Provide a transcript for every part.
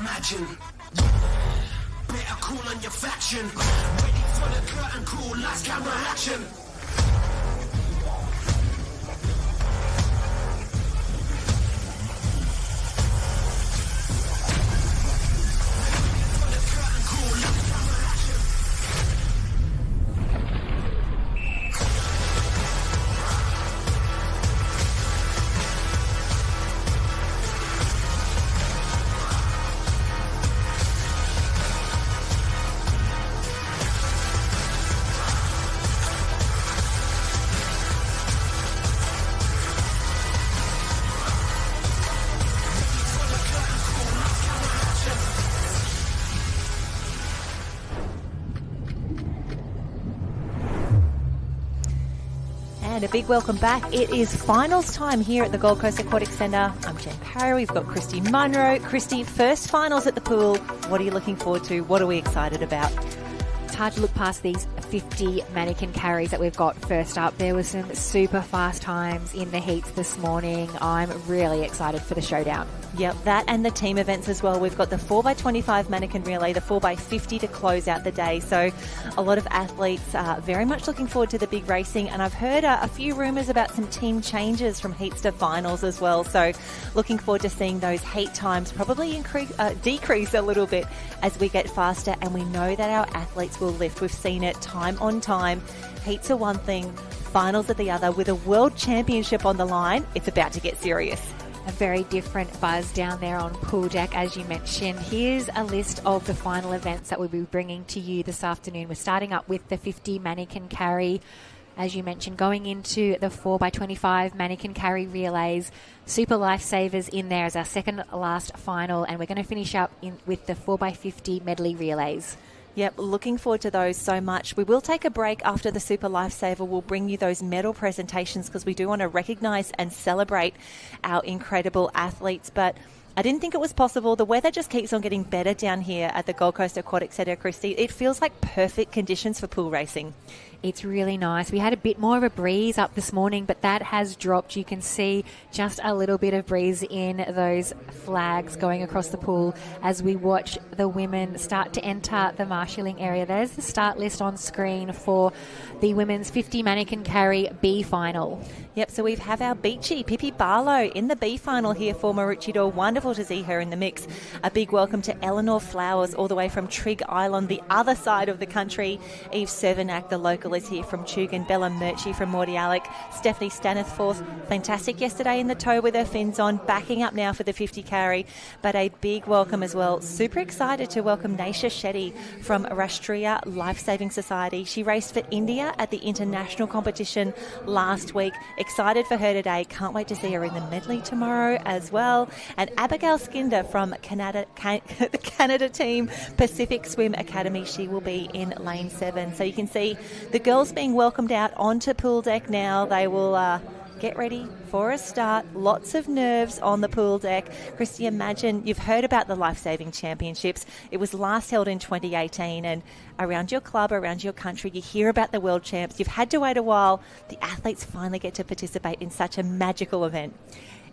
imagine. Better call on your faction. Ready for the curtain call, lights, camera, action. And a big welcome back. It is finals time here at the Gold Coast Aquatic Centre. I'm Jen Parry. We've got Christy Munro. Christy, first finals at the pool. What are you looking forward to? What are we excited about? It's hard to look past these 50 mannequin carries that we've got first up. There were some super fast times in the heats this morning. I'm really excited for the showdown. Yep, that and the team events as well. We've got the 4x25 mannequin relay, the 4x50 to close out the day. So a lot of athletes are very much looking forward to the big racing. And I've heard a few rumours about some team changes from heats to finals as well. So looking forward to seeing those heat times probably decrease a little bit as we get faster. And we know that our athletes will lift. We've seen it time on time. Heats are one thing, finals are the other. With a world championship on the line, it's about to get serious. A very different buzz down there on pool deck, as you mentioned. Here's a list of the final events that we'll be bringing to you this afternoon. We're starting up with the 50 mannequin carry, as you mentioned, going into the 4x25 mannequin carry relays. Super Lifesavers in there as our second last final, and we're going to finish up with the 4x50 medley relays. Yep, looking forward to those so much. We will take a break after the Super Lifesaver. We'll bring you those medal presentations because we do want to recognise and celebrate our incredible athletes. But I didn't think it was possible. The weather just keeps on getting better down here at the Gold Coast Aquatic Centre, Christy. It feels like perfect conditions for pool racing. It's really nice. We had a bit more of a breeze up this morning, but that has dropped. You can see just a little bit of breeze in those flags going across the pool as we watch the women start to enter the marshalling area. There's the start list on screen for the women's 50 mannequin carry B final. Yep, so we have our Beachy, Pippi Barlow, in the B final here for Maroochydore. Wonderful to see her in the mix. A big welcome to Eleanor Flowers all the way from Trigg Island, the other side of the country. Eve Cervenak, the local, is here from Chugan. Bella Murchie from Mordialloc. Stephanie Stanithforth, fantastic yesterday in the tow with her fins on, backing up now for the 50 carry. But a big welcome as well. Super excited to welcome Naisha Shetty from Rashtriya Lifesaving Society. She raced for India at the international competition last week. Excited for her today. Can't wait to see her in the medley tomorrow as well. And Abigail Skinder from the Canada team, Pacific Swim Academy. She will be in lane 7. So you can see the girls being welcomed out onto pool deck now. They will get ready for a start. Lots of nerves on the pool deck. Christy, imagine you've heard about the Lifesaving Championships. It was last held in 2018, and around your club, around your country, you hear about the world champs. You've had to wait a while. The athletes finally get to participate in such a magical event.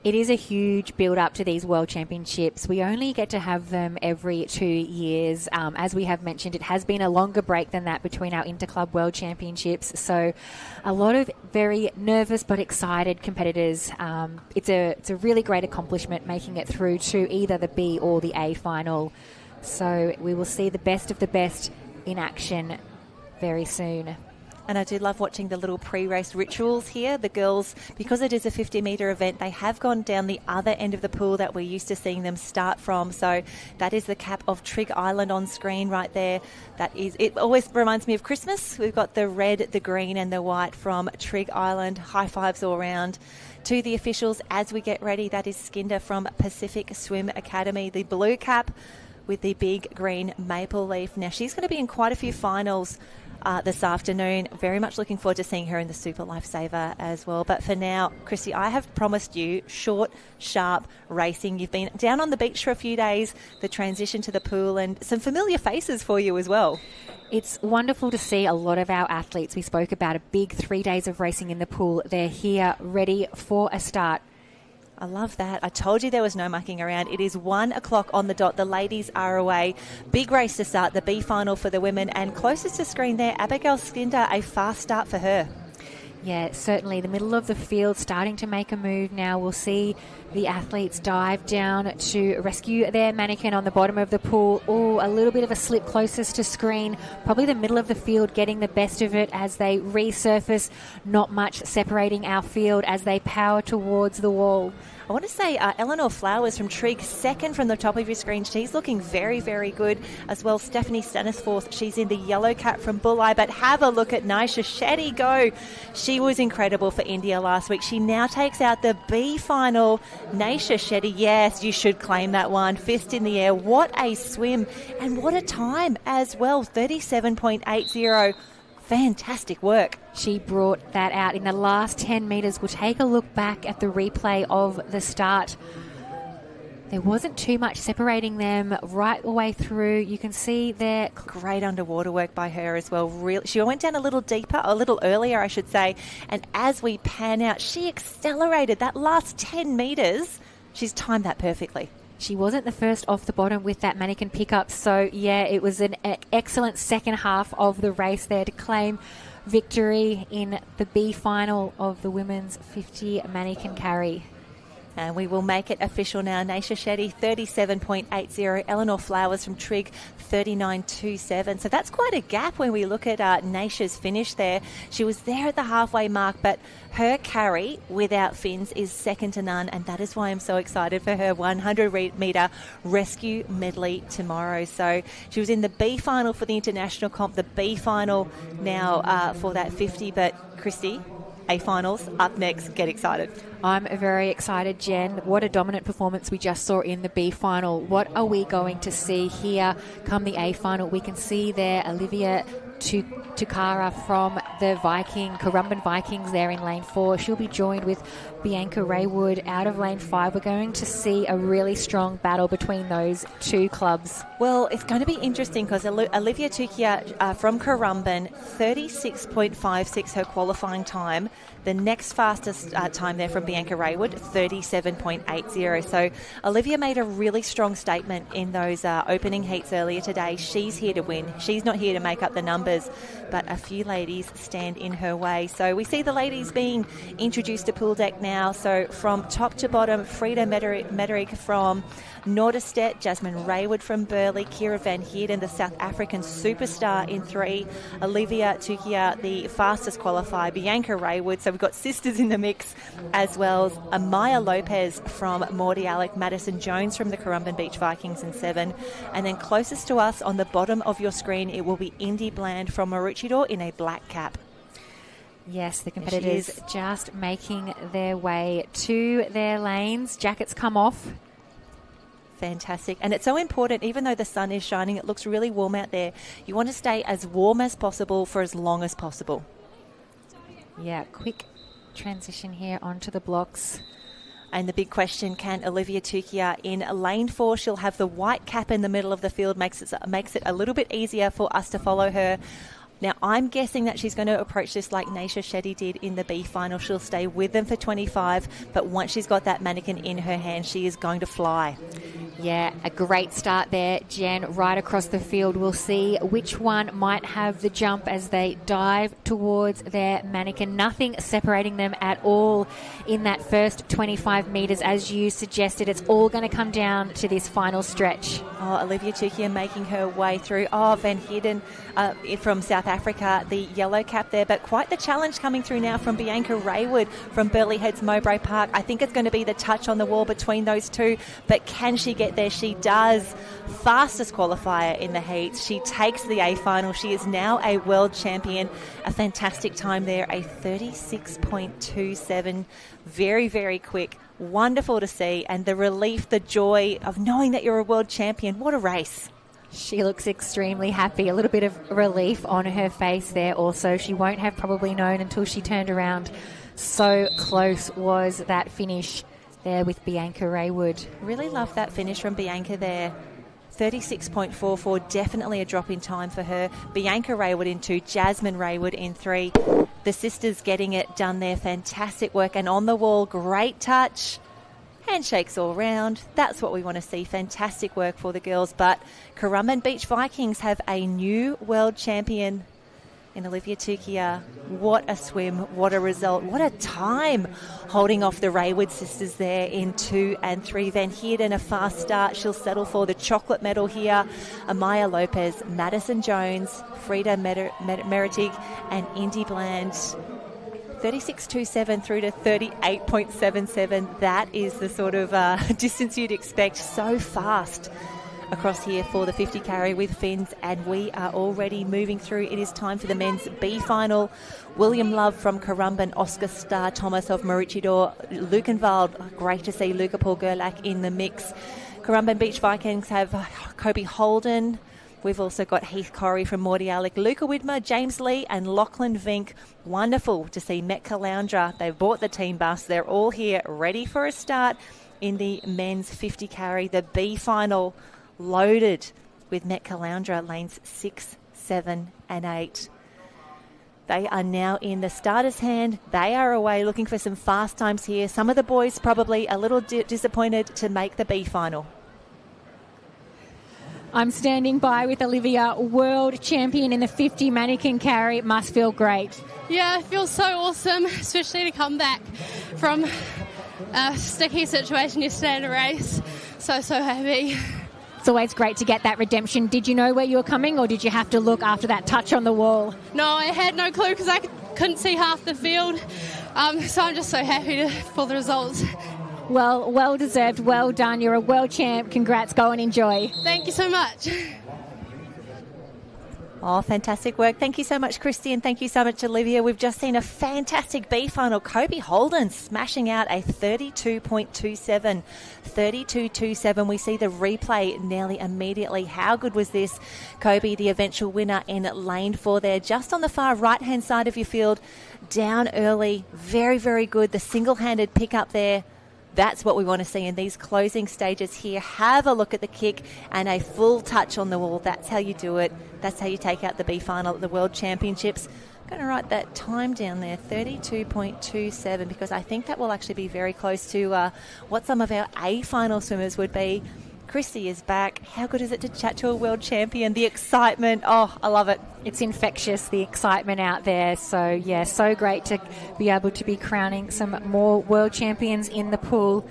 It is a huge build-up to these World Championships. We only get to have them every 2 years. As we have mentioned, it has been a longer break than that between our Interclub World Championships. So a lot of very nervous but excited competitors. It's a really great accomplishment making it through to either the B or the A final. So we will see the best of the best in action very soon. And I do love watching the little pre-race rituals here. The girls, because it is a 50-metre event, they have gone down the other end of the pool that we're used to seeing them start from. So that is the cap of Trigg Island on screen right there. It always reminds me of Christmas. We've got the red, the green and the white from Trigg Island. High fives all round. To the officials as we get ready, that is Skinder from Pacific Swim Academy. The blue cap with the big green maple leaf. Now, she's going to be in quite a few finals this afternoon. Very much looking forward to seeing her in the Super Lifesaver as well. But for now, Christy, I have promised you short, sharp racing. You've been down on the beach for a few days, the transition to the pool, and some familiar faces for you as well. It's wonderful to see a lot of our athletes. We spoke about a big 3 days of racing in the pool. They're here ready for a start. I love that. I told you there was no mucking around. It is 1 o'clock on the dot. The ladies are away. Big race to start, the B final for the women. And closest to screen there, Abigail Skinder, a fast start for her. Yeah, certainly. The middle of the field starting to make a move now. We'll see the athletes dive down to rescue their mannequin on the bottom of the pool. Oh, a little bit of a slip closest to screen. Probably the middle of the field getting the best of it as they resurface. Not much separating our field as they power towards the wall. I want to say Eleanor Flowers from Trigg, second from the top of your screen. She's looking very, very good. As well, Stephanie Stanisforth, she's in the yellow cap from Bulli. But have a look at Nisha Shetty go. She was incredible for India last week. She now takes out the B final. Nisha Shetty, yes, you should claim that one. Fist in the air. What a swim. And what a time as well. 37.80. Fantastic work. She brought that out in the last 10 metres. We'll take a look back at the replay of the start. There wasn't too much separating them right the way through. You can see there. Great underwater work by her as well. She went down a little deeper, a little earlier, I should say. And as we pan out, she accelerated that last 10 metres. She's timed that perfectly. She wasn't the first off the bottom with that mannequin pickup. So, yeah, it was an excellent second half of the race there to claim victory in the B final of the women's 50 mannequin carry. And we will make it official now. Nisha Shetty, 37.80. Eleanor Flowers from Trigg, 39.27. So that's quite a gap when we look at Nisha's finish there. She was there at the halfway mark, but her carry without fins is second to none, and that is why I'm so excited for her 100-metre rescue medley tomorrow. So she was in the B final for the international comp, the B final now for that 50. But Christy, A finals up next. Get excited. I'm very excited, Jen. What a dominant performance we just saw in the B final. What are we going to see here come the A final? We can see there Olivia Tukara from the Currumbin Vikings there in lane 4. She'll be joined with Bianca Raywood out of lane 5. We're going to see a really strong battle between those two clubs. Well, it's going to be interesting because Olivia Tukia from Currumbin, 36.56 her qualifying time. The next fastest time there from Bianca Raywood, 37.80. So Olivia made a really strong statement in those opening heats earlier today. She's here to win. She's not here to make up the numbers, but a few ladies stand in her way. So we see the ladies being introduced to pool deck now. So from top to bottom, Frida Mederik from Norderstedt, Jasmine Raywood from Burleigh, Kira Van Heerden, the South African superstar in 3, Olivia Tukia, the fastest qualifier, Bianca Raywood. So we've got sisters in the mix, as well as Amaya Lopez from Mordialloc, Madison Jones from the Currumbin Beach Vikings in 7. And then closest to us on the bottom of your screen, it will be Indy Bland from Maroochydore in a black cap. Yes, the competitors just making their way to their lanes. Jackets come off. Fantastic. And it's so important, even though the sun is shining, it looks really warm out there. You want to stay as warm as possible for as long as possible. Yeah, quick transition here onto the blocks. And the big question, can Olivia Tukia in lane 4, she'll have the white cap in the middle of the field, makes it a little bit easier for us to follow her. Now, I'm guessing that she's going to approach this like Nisha Shetty did in the B final. She'll stay with them for 25, but once she's got that mannequin in her hand, she is going to fly. Yeah, a great start there, Jen, right across the field. We'll see which one might have the jump as they dive towards their mannequin. Nothing separating them at all in that first 25 metres. As you suggested, it's all going to come down to this final stretch. Oh, Olivia Tukia making her way through. Oh, Van Heerden from South Africa, the yellow cap there, but quite the challenge coming through now from Bianca Raywood from Burleigh Heads Mowbray Park. I think it's going to be the touch on the wall between those two, but can she get there? She does. Fastest qualifier in the heats. She takes the A final. She is now a world champion. A fantastic time there, a 36.27. Very, very quick. Wonderful to see, and the relief, the joy of knowing that you're a world champion. What a race. She looks extremely happy. A little bit of relief on her face there also. She won't have probably known until she turned around. So close was that finish there with Bianca Raywood. Really love that finish from Bianca there. 36.44, definitely a drop in time for her. Bianca Raywood in 2, Jasmine Raywood in 3. The sisters getting it done there. Fantastic work. And on the wall, great touch. Handshakes all round. That's what we want to see. Fantastic work for the girls. But Currumbin Beach Vikings have a new world champion in Olivia Tukia. What a swim. What a result. What a time holding off the Raywood sisters there in 2 and 3. Van Heerden, a fast start. She'll settle for the chocolate medal here. Amaya Lopez, Madison Jones, Frida Meritig and Indy Bland. 36.27 through to 38.77. That is the sort of distance you'd expect. So fast across here for the 50 carry with Finns, and we are already moving through. It is time for the men's B final. William Love from Currumbin, Oscar Starr Thomas of Maroochydore, Lukenwald. Great to see Luca Paul Gerlach in the mix. Currumbin Beach Vikings have Kobe Holden. We've also got Heath Corrie from Mordialloc, Luca Widmer, James Lee and Lachlan Vink. Wonderful to see Met Caloundra. They've bought the team bus. They're all here ready for a start in the men's 50 carry. The B final loaded with Met Caloundra, lanes 6, 7 and 8. They are now in the starter's hand. They are away looking for some fast times here. Some of the boys probably a little disappointed to make the B final. I'm standing by with Olivia, world champion in the 50 mannequin carry. It must feel great. Yeah, it feels so awesome, especially to come back from a sticky situation yesterday in a race. So happy. It's always great to get that redemption. Did you know where you were coming, or did you have to look after that touch on the wall? No, I had no clue because I couldn't see half the field. So I'm just so happy for the results. Well deserved. Well done. You're a world champ. Congrats. Go and enjoy. Thank you so much. Oh, fantastic work. Thank you so much, Christy, and thank you so much, Olivia. We've just seen a fantastic B final. Kobe Holden smashing out a 32.27. 32.27. We see the replay nearly immediately. How good was this? Kobe, the eventual winner in lane 4 there, just on the far right-hand side of your field. Down early. Very, very good. The single-handed pick up there. That's what we want to see in these closing stages here. Have a look at the kick and a full touch on the wall. That's how you do it. That's how you take out the B final at the World Championships. I'm going to write that time down there, 32.27, because I think that will actually be very close to what some of our A final swimmers would be. Christy is back. How good is it to chat to a world champion? The excitement. Oh, I love it. It's infectious, the excitement out there. So, yeah, so great to be able to be crowning some more world champions in the pool.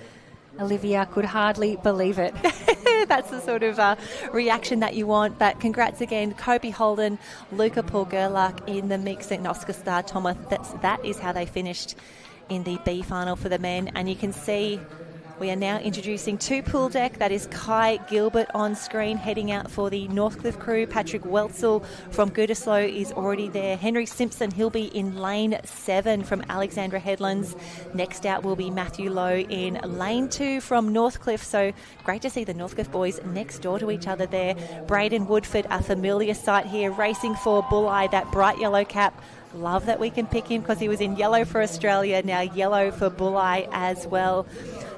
Olivia could hardly believe it. That's the sort of reaction that you want. But congrats again, Kobe Holden, Luca Paul Gerlach in the mix, and Oscar Starr Thomas. That is how they finished in the B final for the men. And you can see we are now introducing to pool deck. That is Kai Gilbert on screen, heading out for the Northcliffe crew. Patrick Weltzel from Gütersloh is already there. Henry Simpson, he'll be in lane 7 from Alexandra Headlands. Next out will be Matthew Lowe in lane 2 from Northcliffe. So great to see the Northcliffe boys next door to each other there. Braden Woodford, a familiar sight here, racing for Bulleye, that bright yellow cap. Love that we can pick him because he was in yellow for Australia, now yellow for Bulleye as well.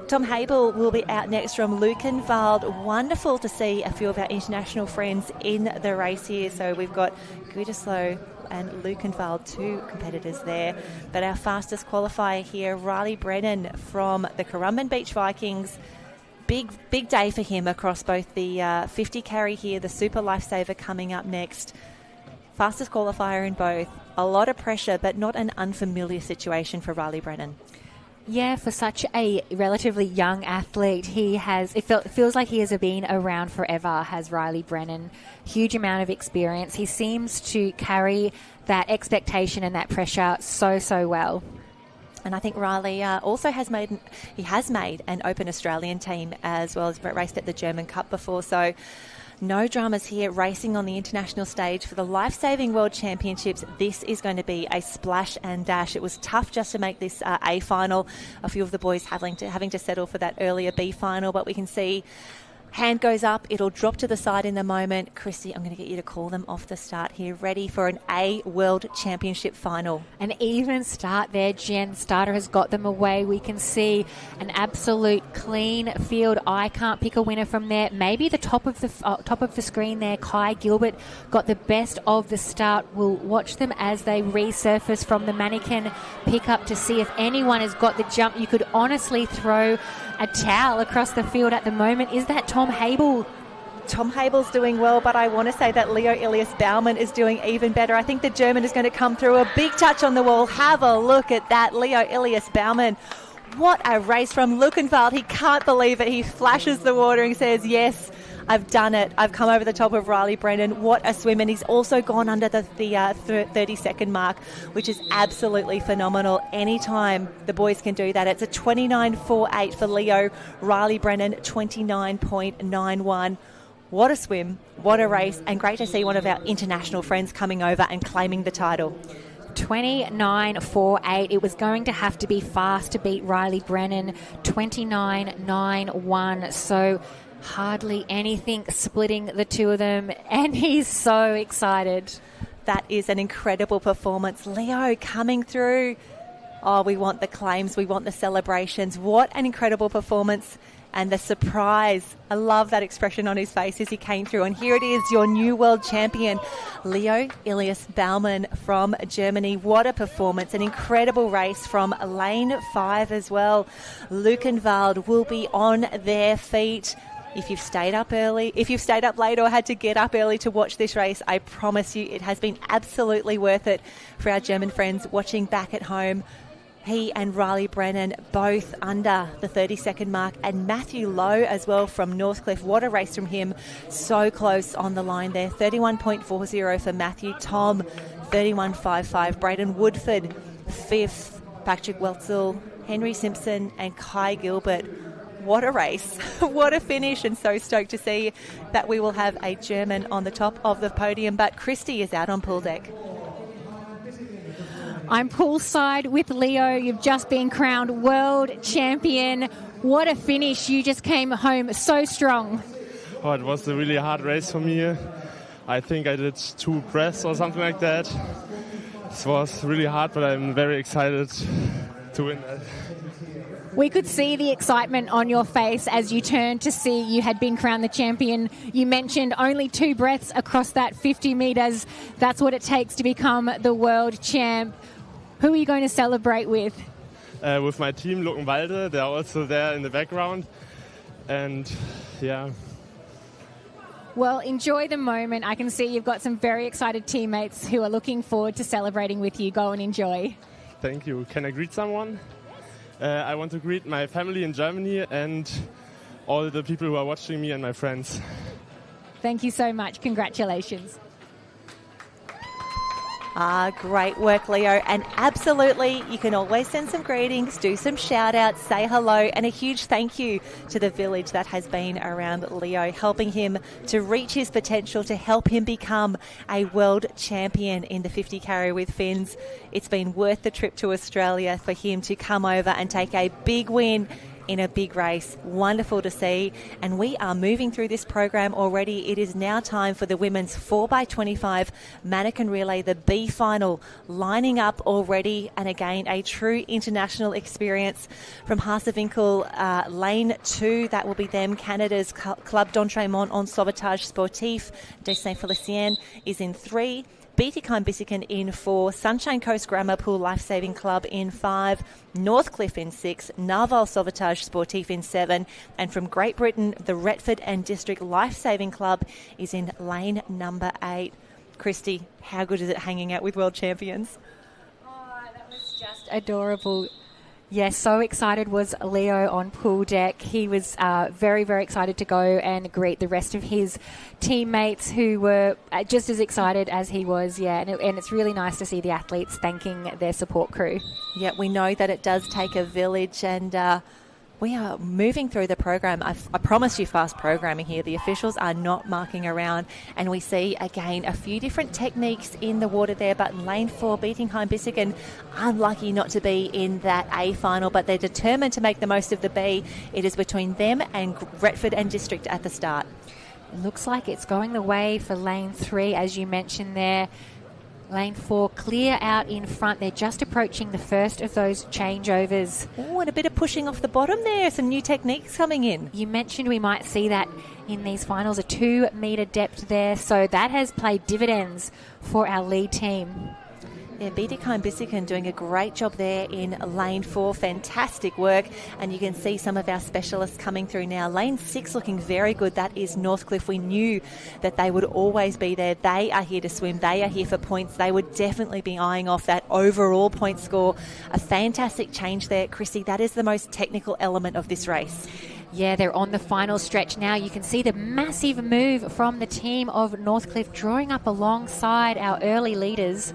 Tom Habel will be out next from Lukenwald. Wonderful to see a few of our international friends in the race here. So we've got Gütersloh and Lukenwald, 2 competitors there. But our fastest qualifier here, Riley Brennan from the Currumbin Beach Vikings. Big day for him across both the 50 carry here, the Super Lifesaver coming up next. Fastest qualifier in both. A lot of pressure, but not an unfamiliar situation for Riley Brennan. Yeah, for such a relatively young athlete, it feels like he has been around forever, has Riley Brennan. Huge amount of experience. He seems to carry that expectation and that pressure so well. And I think Riley also has made an Open Australian team as well, as raced at the German Cup before. So no dramas here, racing on the international stage for the Lifesaving World Championships. This is going to be a splash and dash. It was tough just to make this A final. A few of the boys having to settle for that earlier B final, but we can see Hand goes up. It'll drop to the side in the moment. Christy, I'm going to get you to call them off the start here. Ready for an A World Championship final. An even start there, Jen. Starter has got them away. We can see an absolute clean field. I can't pick a winner from there. Maybe the top of the screen there, Kai Gilbert got the best of the start. We'll watch them as they resurface from the mannequin pickup to see if anyone has got the jump. You could honestly throw a towel across the field at the moment. Is that Tom Habel? Tom Habel's doing well, but I want to say that Leo Elias Baumann is doing even better. I think the German is going to come through. A big touch on the wall. Have a look at that. Leo Elias Baumann. What a race from Lukenwald. He can't believe it. He flashes the water and says, yes, I've done it. I've come over the top of Riley Brennan. What a swim. And he's also gone under the 30-second mark, which is absolutely phenomenal. Anytime the boys can do that. It's a 29.48 for Leo. Riley Brennan, 29.91. What a swim. What a race. And great to see one of our international friends coming over and claiming the title. 29.48. It was going to have to be fast to beat Riley Brennan. 29.91. So hardly anything splitting the two of them, and he's so excited. That is an incredible performance. Leo coming through. Oh, we want the claims. We want the celebrations. What an incredible performance. And the surprise. I love that expression on his face as he came through. And here it is, your new world champion, Leo Elias Baumann from Germany. What a performance. An incredible race from lane 5 as well. Lukenwald will be on their feet. If you've stayed up early, if you've stayed up late or had to get up early to watch this race, I promise you it has been absolutely worth it for our German friends watching back at home. He and Riley Brennan both under the 30-second mark, and Matthew Lowe as well from Northcliffe. What a race from him. So close on the line there. 31.40 for Matthew. Tom, 31.55. Braden Woodford, 5th. Patrick Welzel, Henry Simpson and Kai Gilbert. What a race. What a finish, and so stoked to see that we will have a German on the top of the podium. But Christy is out on pool deck. I'm poolside with Leo. You've just been crowned world champion. What a finish. You just came home so strong. Oh, it was a really hard race for me. I think I did 2 breaths or something like that. It was really hard, but I'm very excited to win that. We could see the excitement on your face as you turned to see you had been crowned the champion. You mentioned only 2 breaths across that 50 metres. That's what it takes to become the world champ. Who are you going to celebrate with? With my team, Luckenwalde. They're also there in the background. And, yeah. Well, enjoy the moment. I can see you've got some very excited teammates who are looking forward to celebrating with you. Go and enjoy. Thank you. Can I greet someone? I want to greet my family in Germany and all the people who are watching me and my friends. Thank you so much. Congratulations. Great work, Leo. And absolutely, you can always send some greetings, do some shout outs, say hello, and a huge thank you to the village that has been around Leo, helping him to reach his potential, to help him become a world champion in the 50 carry with fins. It's been worth the trip to Australia for him to come over and take a big win in a big race. Wonderful to see. And we are moving through this program already. It is now time for the women's 4x25 mannequin relay, the B final, lining up already. And again, a true international experience from Haasewinkel, lane 2. That will be them. Canada's Club d'Entraînement en Sauvetage Sportif de Saint-Félicien is in 3. Bietigheim-Bissingen in 4, Sunshine Coast Grammar Pool Lifesaving Club in 5, Northcliffe in 6, Narwhal Sauvetage Sportif in 7, and from Great Britain, the Retford and District Lifesaving Club is in lane number 8. Christy, how good is it hanging out with world champions? Oh, that was just adorable. Yes, so excited was Leo on pool deck. He was very, very excited to go and greet the rest of his teammates who were just as excited as he was. Yeah, and it's really nice to see the athletes thanking their support crew. Yeah, we know that it does take a village, and We are moving through the program. I promised you fast programming here. The officials are not marking around, and we see again a few different techniques in the water there. But in lane 4, Bietigheim-Bissingen, unlucky not to be in that A final, but they're determined to make the most of the B. It is between them and Retford and District at the start. Looks like it's going the way for lane 3, as you mentioned there. Lane 4 clear out in front. They're just approaching the first of those changeovers. Oh, and a bit of pushing off the bottom there. Some new techniques coming in. You mentioned we might see that in these finals, a 2 metre depth there. So that has played dividends for our lead team. Yeah, Bietigheim-Bissingen doing a great job there in lane 4. Fantastic work. And you can see some of our specialists coming through now. Lane 6 looking very good. That is Northcliffe. We knew that they would always be there. They are here to swim. They are here for points. They would definitely be eyeing off that overall point score. A fantastic change there, Chrissy. That is the most technical element of this race. Yeah, they're on the final stretch now. You can see the massive move from the team of Northcliffe drawing up alongside our early leaders.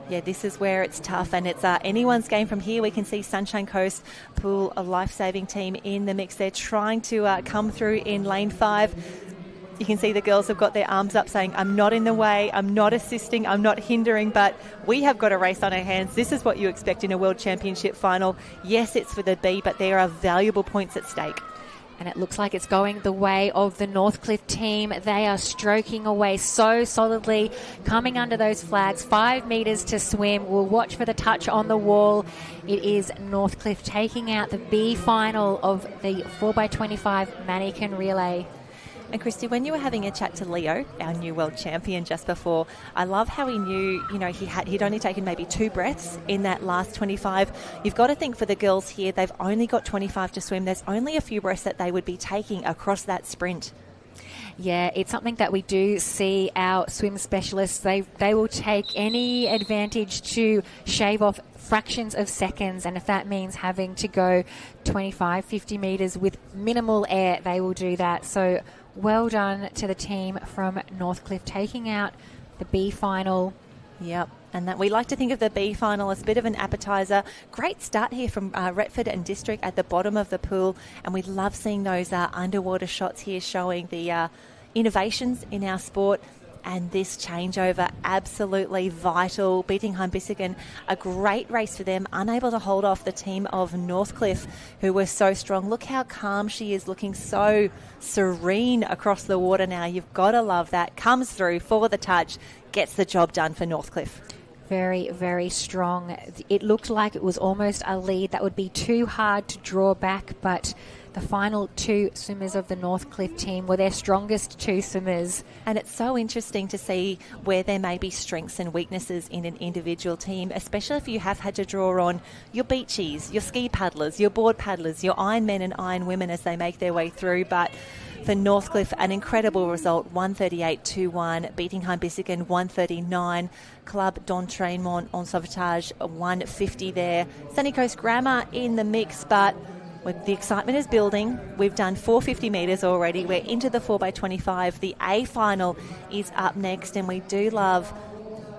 Yeah, this is where it's tough, and it's anyone's game from here. We can see Sunshine Coast Pool, a Lifesaving team in the mix. They're trying to come through in lane 5. You can see the girls have got their arms up saying, I'm not in the way, I'm not assisting, I'm not hindering, but we have got a race on our hands. This is what you expect in a World Championship final. Yes, it's for the B, but there are valuable points at stake. And it looks like it's going the way of the Northcliffe team. They are stroking away so solidly, coming under those flags. 5 metres to swim. We'll watch for the touch on the wall. It is Northcliffe taking out the B final of the 4x25 mannequin relay. And Christy, when you were having a chat to Leo, our new world champion, just before, I love how he knew, he'd only taken maybe 2 breaths in that last 25. You've got to think for the girls here, they've only got 25 to swim. There's only a few breaths that they would be taking across that sprint. Yeah, it's something that we do see our swim specialists. They will take any advantage to shave off fractions of seconds, and if that means having to go 25, 50 metres with minimal air, they will do that. So well done to the team from Northcliffe taking out the B final. Yep, and that we like to think of the B final as a bit of an appetizer. Great start here from Retford and District at the bottom of the pool, and we love seeing those underwater shots here showing the innovations in our sport. And this changeover, absolutely vital. Bietigheim-Bissingen, a great race for them, unable to hold off the team of Northcliffe, who were so strong. Look how calm she is, looking so serene across the water now. You've got to love that. Comes through for the touch, gets the job done for Northcliffe. Very, very strong. It looked like it was almost a lead that would be too hard to draw back, but the final 2 swimmers of the Northcliffe team were their strongest 2 swimmers. And it's so interesting to see where there may be strengths and weaknesses in an individual team, especially if you have had to draw on your beachies, your ski paddlers, your board paddlers, your iron men and iron women as they make their way through. But for Northcliffe, an incredible result, 138.21, Bietigheim-Bissingen 139, Club d'Entraînement en Sauvetage 150 there. Sunny Coast Grammar in the mix, but the excitement is building. We've done 450 metres already. We're into the 4x25. The A final is up next, and we do love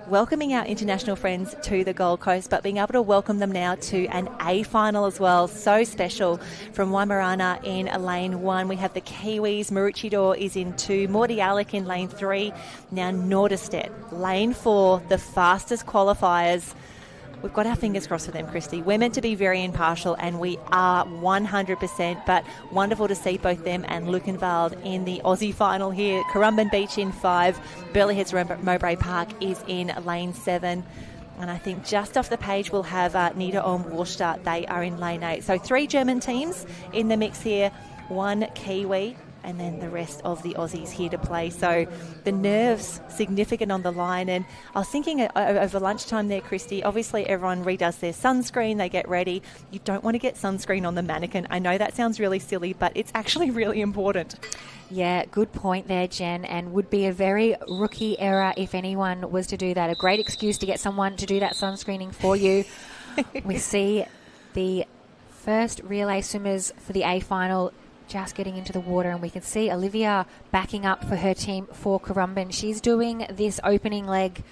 welcoming our international friends to the Gold Coast, but being able to welcome them now to an A final as well. So special. From Waimorana in lane 1, we have the Kiwis. Maroochydore is in 2. Mordialloc in lane 3. Now Norderstedt, lane 4, the fastest qualifiers. We've got our fingers crossed for them, Christy. We're meant to be very impartial, and we are 100%, but wonderful to see both them and Lukenwald in the Aussie final here. Currumbin Beach in 5. Burleigh Heads Mowbray Park is in lane 7. And I think just off the page we'll have Niederolm Worcester. They are in lane 8. So 3 German teams in the mix here, 1 Kiwi, and then the rest of the Aussies here to play. So the nerves significant on the line. And I was thinking over lunchtime there, Christy, obviously everyone redoes their sunscreen, they get ready. You don't want to get sunscreen on the mannequin. I know that sounds really silly, but it's actually really important. Yeah, good point there, Jen, and would be a very rookie error if anyone was to do that. A great excuse to get someone to do that sunscreening for you. We see the first relay swimmers for the A final just getting into the water, and we can see Olivia backing up for her team for Currumbin. She's doing this opening leg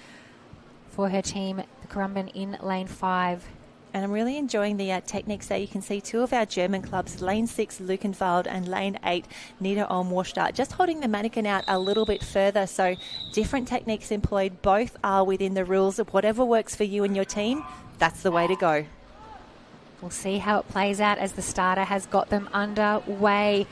for her team, the Currumbin in lane 5. And I'm really enjoying the techniques there. You can see two of our German clubs, Lane 6, Luckenwald, and Lane 8, Nieder-Olm-Warstadt, just holding the mannequin out a little bit further. So different techniques employed. Both are within the rules of whatever works for you and your team. That's the way to go. We'll see how it plays out as the starter has got them underway.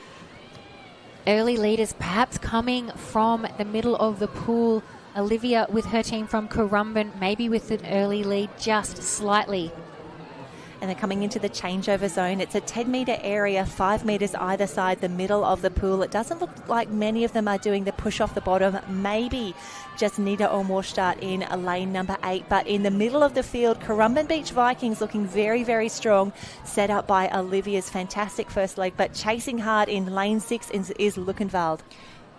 Early leaders perhaps coming from the middle of the pool. Olivia with her team from Currumbin, maybe with an early lead just slightly. And they're coming into the changeover zone. It's a 10-metre area, 5 metres either side, the middle of the pool. It doesn't look like many of them are doing the push off the bottom, maybe just Nieder-Olm-Warstadt in lane number 8. But in the middle of the field, Currumbin Beach Vikings looking very, very strong, set up by Olivia's fantastic first leg. But chasing hard in lane 6 is Luckenwald.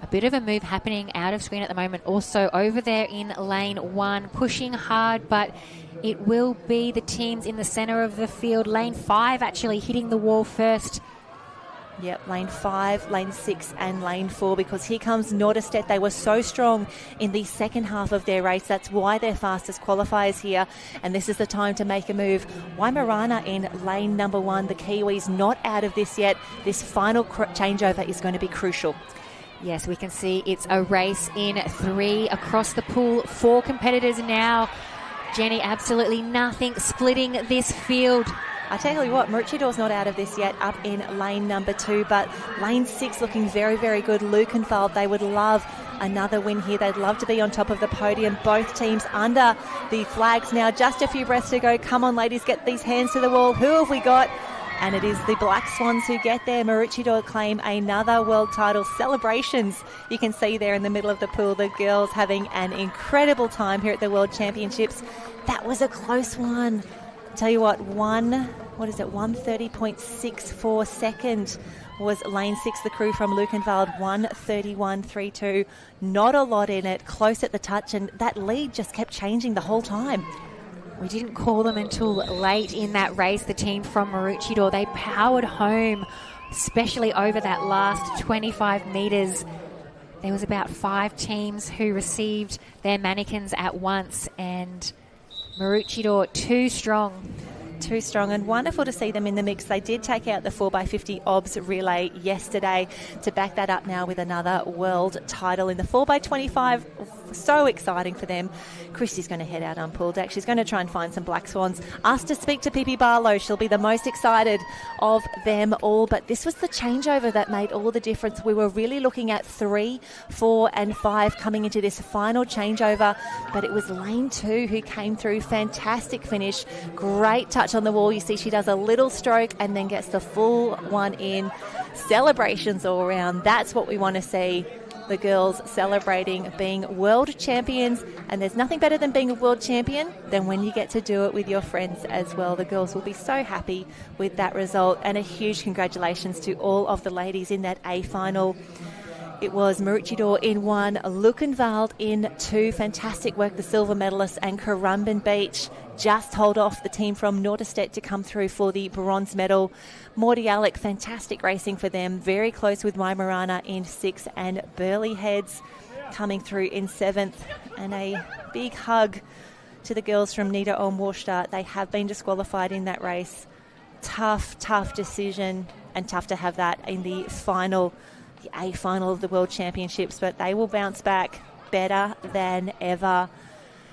A bit of a move happening out of screen at the moment. Also over there in lane 1, pushing hard, but it will be the teams in the centre of the field. Lane 5 actually hitting the wall first. Yep, lane 5, lane 6 and lane 4, because here comes Norderstedt. They were so strong in the second half of their race. That's why they're fastest qualifiers here, and this is the time to make a move. Weimaraner in lane number 1. The Kiwis not out of this yet. This final changeover is going to be crucial. Yes, we can see it's a race in 3 across the pool. 4 competitors now. Jenny, absolutely nothing splitting this field. I tell you what, Maroochydor's not out of this yet, up in lane number 2, but lane 6 looking very, very good. Luckenwald, they would love another win here. They'd love to be on top of the podium. Both teams under the flags now. Just a few breaths to go. Come on, ladies, get these hands to the wall. Who have we got? And it is the Black Swans who get there. Maroochydore claim another world title. Celebrations you can see there in the middle of the pool. The girls having an incredible time here at the World Championships. That was a close one. Tell you what, 1:30.64 second was lane 6, the crew from Luckenwald, 1:31.32. Not a lot in it, close at the touch, and that lead just kept changing the whole time. We didn't call them until late in that race, the team from Maroochydore. They powered home, especially over that last 25 metres. There was about 5 teams who received their mannequins at once, and Maroochydore too strong. Too strong, and wonderful to see them in the mix. They did take out the 4x50 OBS relay yesterday to back that up now with another world title in the 4x25. So exciting for them. Christy's going to head out on pool deck. She's going to try and find some Black Swans. Asked to speak to Pippi Barlow. She'll be the most excited of them all. But this was the changeover that made all the difference. We were really looking at 3, 4 and 5 coming into this final changeover. But it was lane 2 who came through. Fantastic finish. Great touch on the wall. You see she does a little stroke and then gets the full one in. Celebrations all around. That's what we want to see. The girls celebrating being world champions, and there's nothing better than being a world champion than when you get to do it with your friends as well. The girls will be so happy with that result, and a huge congratulations to all of the ladies in that A final. It was Maroochydore in 1, Luckenwald in 2. Fantastic work, the silver medalists, and Currumbin Beach just hold off the team from Norderstedt to come through for the bronze medal. Morty Alec, fantastic racing for them. Very close with Weimaraner in 6, and Burley Heads coming through in 7th. And a big hug to the girls from Nieder-Olm-Warstadt. They have been disqualified in that race. Tough decision, and tough to have that in the final, the A final of the World Championships, but they will bounce back better than ever.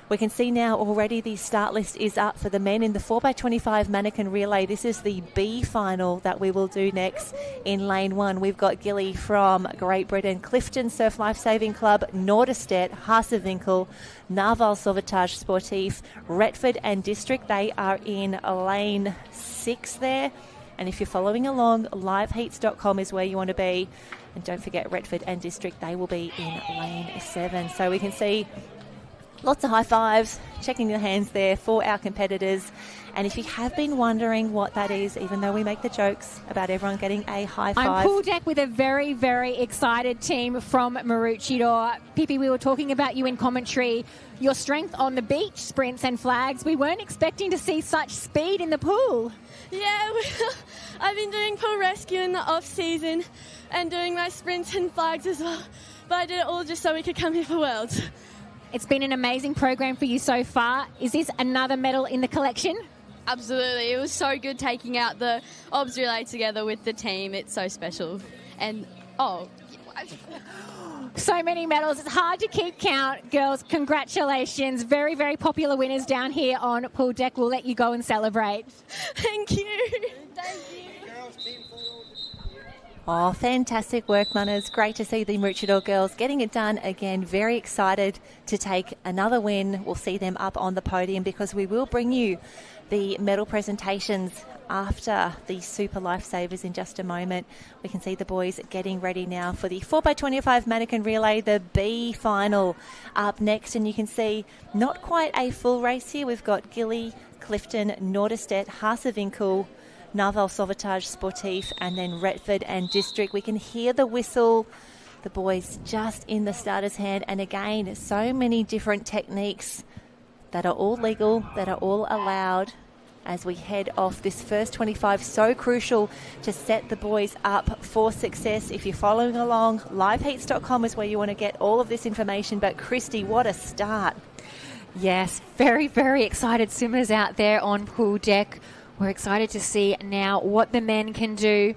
We can see now already the start list is up for the men in the 4x25 mannequin relay. This is the B final that we will do next. In lane 1, we've got Gilly from Great Britain, Clifton Surf Lifesaving Club, Norderstedt, Haasewinkel, Narval Sauvetage Sportif, Retford and District. They are in lane 6 there. And if you're following along, liveheats.com is where you want to be. And don't forget Retford and District, they will be in lane 7. So we can see lots of high fives, checking the hands there for our competitors. And if you have been wondering what that is, even though we make the jokes about everyone getting a high five. I'm pool deck with a very, very excited team from Maroochydore. Pippi, we were talking about you in commentary, your strength on the beach, sprints and flags. We weren't expecting to see such speed in the pool. Yeah, I've been doing pool rescue in the off-season and doing my sprints and flags as well. But I did it all just so we could come here for Worlds. It's been an amazing program for you so far. Is this another medal in the collection? Absolutely. It was so good taking out the obs relay together with the team. It's so special. And, So many medals. It's hard to keep count. Girls, congratulations. Very, very popular winners down here on pool deck. We'll let you go and celebrate. Thank you. Oh, fantastic work, Munners. Great to see the Maroochydore girls getting it done again. Very excited to take another win. We'll see them up on the podium because we will bring you the medal presentations after the Super Lifesavers in just a moment. We can see the boys getting ready now for the 4x25 manikin relay, the B final up next. And you can see not quite a full race here. We've got Gilly, Clifton, Norderstedt, Hasevinkel, Narwhal Sauvetage Sportif, and then Retford and District. We can hear the whistle. The boys just in the starter's hand. And again, so many different techniques that are all legal, that are all allowed as we head off this first 25. So crucial to set the boys up for success. If you're following along, liveheats.com is where you want to get all of this information. But Christy, what a start. Yes, very, very excited swimmers out there on pool deck. We're excited to see now what the men can do.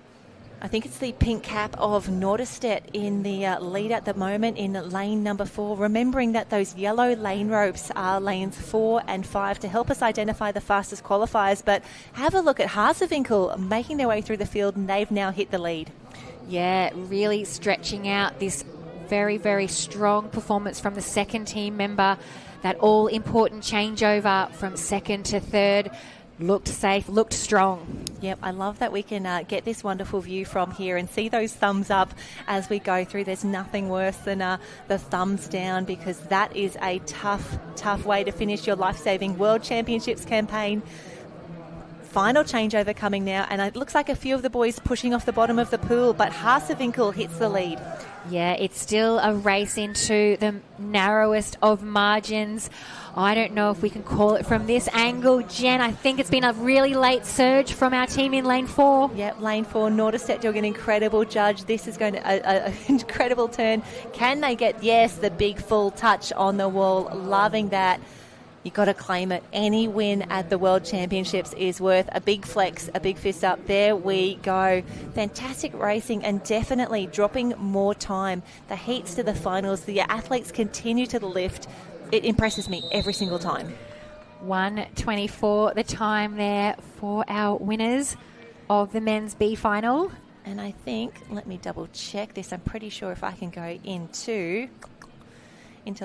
I think it's the pink cap of Norderstedt in the lead at the moment in lane number 4. Remembering that those yellow lane ropes are lanes 4 and 5 to help us identify the fastest qualifiers. But have a look at Hasevinkel making their way through the field, and they've now hit the lead. Yeah, really stretching out this very, very strong performance from the second team member. That all-important changeover from second to third. Looked safe, looked strong. Yep, I love that we can get this wonderful view from here and see those thumbs up as we go through. There's nothing worse than the thumbs down, because that is a tough, tough way to finish your Lifesaving World Championships campaign. Final changeover coming now, and it looks like a few of the boys pushing off the bottom of the pool, but Hasevinkel hits the lead. Yeah, it's still a race into the narrowest of margins. I don't know if we can call it from this angle, Jen. I think it's been a really late surge from our team in lane 4. Yep, lane 4, Norderstedt doing an incredible judge. This is going to an incredible turn. Can they get, yes, the big full touch on the wall? Loving that. You've got to claim it. Any win at the World Championships is worth a big flex, a big fist up. There we go. Fantastic racing, and definitely dropping more time. The heats to the finals, the athletes continue to the lift. It impresses me every single time. 1:24 the time there for our winners of the men's B final. And I think, let me double check this. I'm pretty sure if I can go into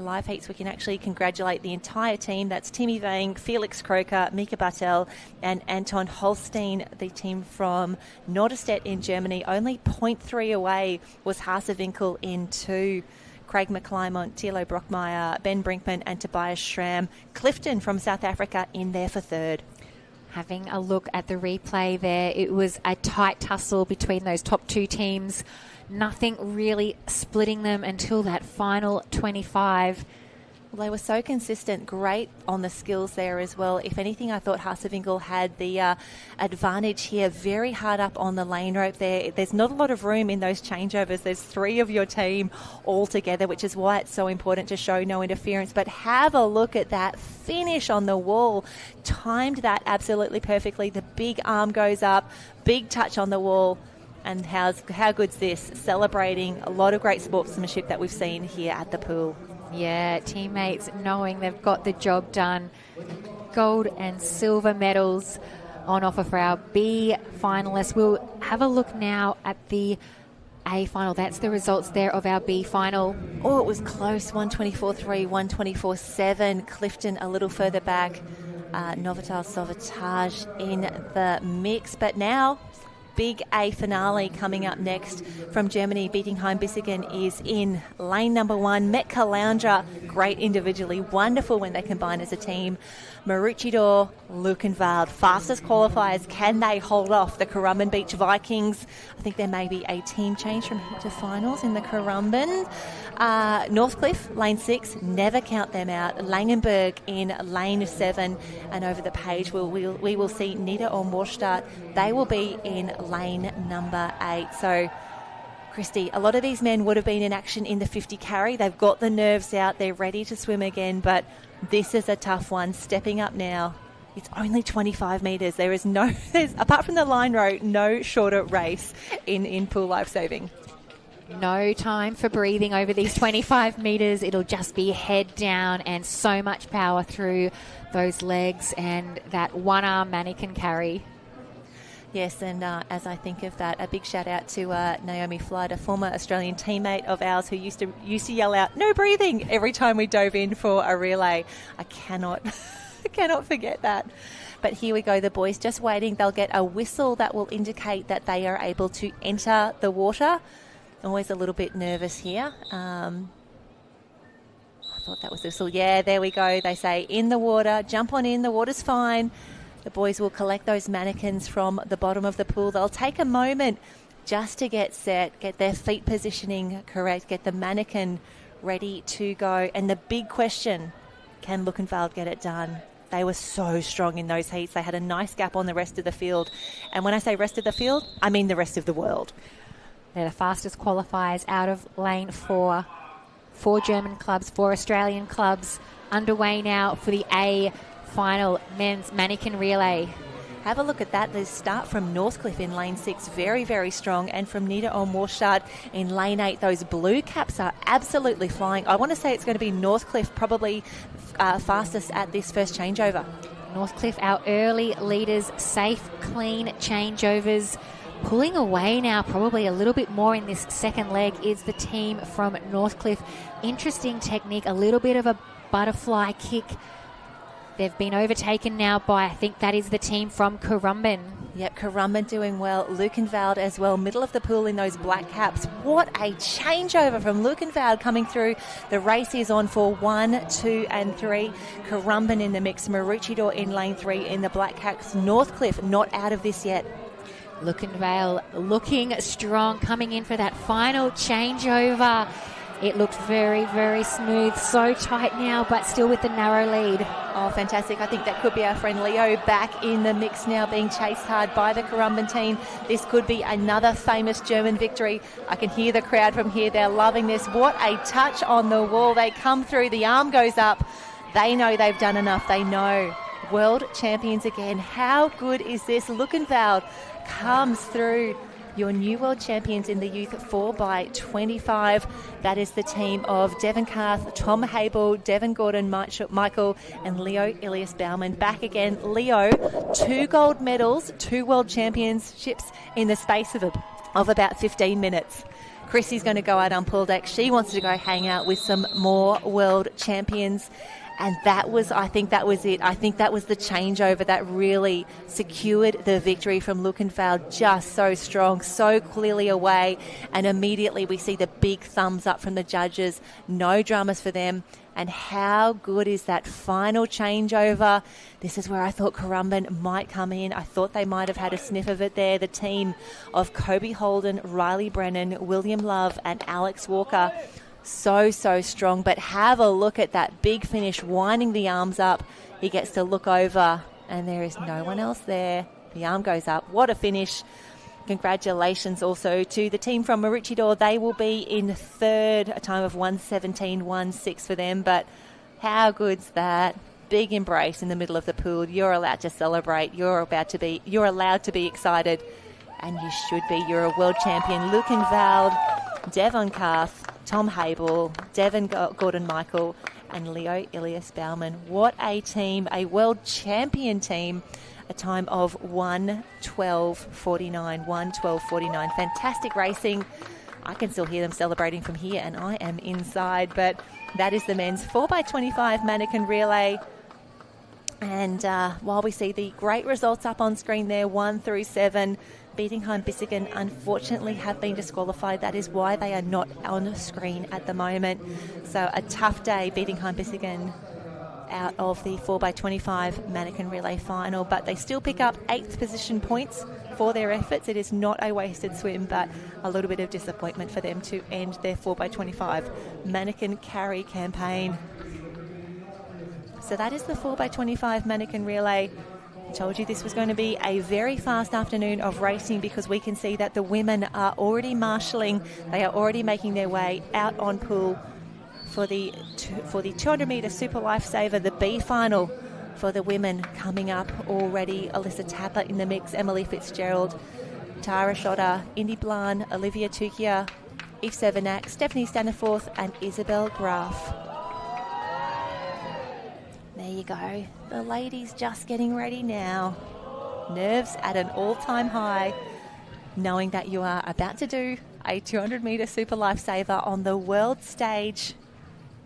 live heats, we can actually congratulate the entire team. That's Timmy Vang, Felix Croker, Mika Bartel, and Anton Holstein, the team from Norderstedt in Germany. Only 0.3 away was Hasevinkel in 2. Craig McClymont, Thilo Brockmeyer, Ben Brinkman, and Tobias Schramm. Clifton from South Africa in there for 3rd. Having a look at the replay there, it was a tight tussle between those top 2 teams. Nothing really splitting them until that final 25. Well, they were so consistent, great on the skills there as well. If anything, I thought Hasevinkel had the advantage here. Very hard up on the lane rope there. There's not a lot of room in those changeovers. There's 3 of your team all together, which is why it's so important to show no interference. But have a look at that finish on the wall. Timed that absolutely perfectly. The big arm goes up, big touch on the wall. And how good's this? Celebrating a lot of great sportsmanship that we've seen here at the pool. Yeah, teammates knowing they've got the job done. Gold and silver medals on offer for our B finalists. We'll have a look now at the A final. That's the results there of our B final. Oh, it was close. 124.3, 124.7. Clifton a little further back. Novotel Sauvetage in the mix. But now, big A finale coming up next from Germany. Bietigheim-Bissingen is in lane number 1. Metka Lounger, great individually, wonderful when they combine as a team. Maroochydore, Luckenwald, fastest qualifiers. Can they hold off the Currumbin Beach Vikings? I think there may be a team change from here to finals in the Currumbin. Northcliffe, lane 6, never count them out. Langenberg in lane 7, and over the page we will see Nieder or Morstadt. They will be in lane number 8. So, Christy, a lot of these men would have been in action in the 50 carry. They've got the nerves out. They're ready to swim again, but this is a tough one. Stepping up now It's only 25 metres. There is apart from the line row, no shorter race in pool lifesaving. No time for breathing over these 25 metres. It'll just be head down and so much power through those legs and that one-arm mannequin carry. Yes, and as I think of that, a big shout out to Naomi Flood, a former Australian teammate of ours who used to yell out, "No breathing," every time we dove in for a relay. I cannot forget that. But here we go, the boys just waiting. They'll get a whistle that will indicate that they are able to enter the water. Always a little bit nervous here. I thought that was the whistle. Yeah, there we go. They say in the water, jump on in, the water's fine. The boys will collect those mannequins from the bottom of the pool. They'll take a moment just to get set, get their feet positioning correct, get the mannequin ready to go. And the big question, can Luckenwald get it done? They were so strong in those heats. They had a nice gap on the rest of the field. And when I say rest of the field, I mean the rest of the world. They're the fastest qualifiers out of lane 4. 4 German clubs, 4 Australian clubs underway now for the A final men's mannequin relay. Have a look at that. The start from Northcliffe in lane 6, very, very strong. And from Nita Ormorstad in lane 8, those blue caps are absolutely flying. I want to say it's going to be Northcliffe probably fastest at this first changeover. Northcliffe, our early leaders, safe, clean changeovers. Pulling away now probably a little bit more in this second leg is the team from Northcliffe. Interesting technique, a little bit of a butterfly kick. They've been overtaken now by, I think that is the team from Currumbin. Yep, Currumbin doing well. Luckenwald as well, middle of the pool in those black caps. What a changeover from Luckenwald coming through. The race is on for 1, 2 and 3. Currumbin in the mix. Maroochydore in lane 3 in the black caps. Northcliffe not out of this yet. Luckenwald looking strong, coming in for that final changeover. It looked very, very smooth, so tight now, but still with the narrow lead. Oh, fantastic. I think that could be our friend Leo back in the mix now, being chased hard by the Currumbin team. This could be another famous German victory. I can hear the crowd from here. They're loving this. What a touch on the wall. They come through. The arm goes up. They know they've done enough. They know. World champions again. How good is this? Luckenwald comes through. Your new world champions in the youth 4x25. That is the team of Devon Carth, Tom Habel, Devon Gordon, Michael, and Leo Ilias Baumann. Back again. Leo, 2 gold medals, 2 world championships in the space of about 15 minutes. Chrissy's going to go out on pool deck. She wants to go hang out with some more world champions. And I think that was it. I think that was the changeover that really secured the victory from Luckenwald. Just so strong, so clearly away. And immediately we see the big thumbs up from the judges. No dramas for them. And how good is that final changeover? This is where I thought Currumbin might come in. I thought they might have had a sniff of it there. The team of Kobe Holden, Riley Brennan, William Love and Alex Walker. So strong, but have a look at that big finish, winding the arms up. He gets to look over and there is no one else there. The arm goes up. What a finish. Congratulations also to the team from Maroochydore. They will be in third, a time of 1:17.16 for them, but how good's that? Big embrace in the middle of the pool. You're allowed to celebrate. You're allowed to be excited, and you should be. You're a world champion. Luckenwald, Devon Carth, Tom Habel, Devon Gordon Michael and Leo Ilias Baumann. What a team, a world champion team. A time of 1:12.49. 1:12.49. Fantastic racing. I can still hear them celebrating from here and I am inside. But that is the men's 4x25 mannequin relay. And while we see the great results up on screen there, 1 through 7, Bietigheim-Bissingen unfortunately have been disqualified. That is why they are not on screen at the moment. So a tough day, Bietigheim-Bissingen out of the 4x25 mannequin relay final, but they still pick up 8th position points for their efforts. It is not a wasted swim, but a little bit of disappointment for them to end their 4x25 mannequin carry campaign. So that is the 4x25 mannequin relay. I told you this was going to be a very fast afternoon of racing because we can see that the women are already marshalling. They are already making their way out on pool for the 200 metre Super Lifesaver, the B final for the women coming up already. Alyssa Tapper in the mix, Emily Fitzgerald, Tara Schotter, Indy Blan, Olivia Tukia, Eve Severnak, Stephanie Staniforth and Isabel Graf. There you go. The ladies just getting ready now. Nerves at an all-time high, knowing that you are about to do a 200-metre Super Lifesaver on the world stage.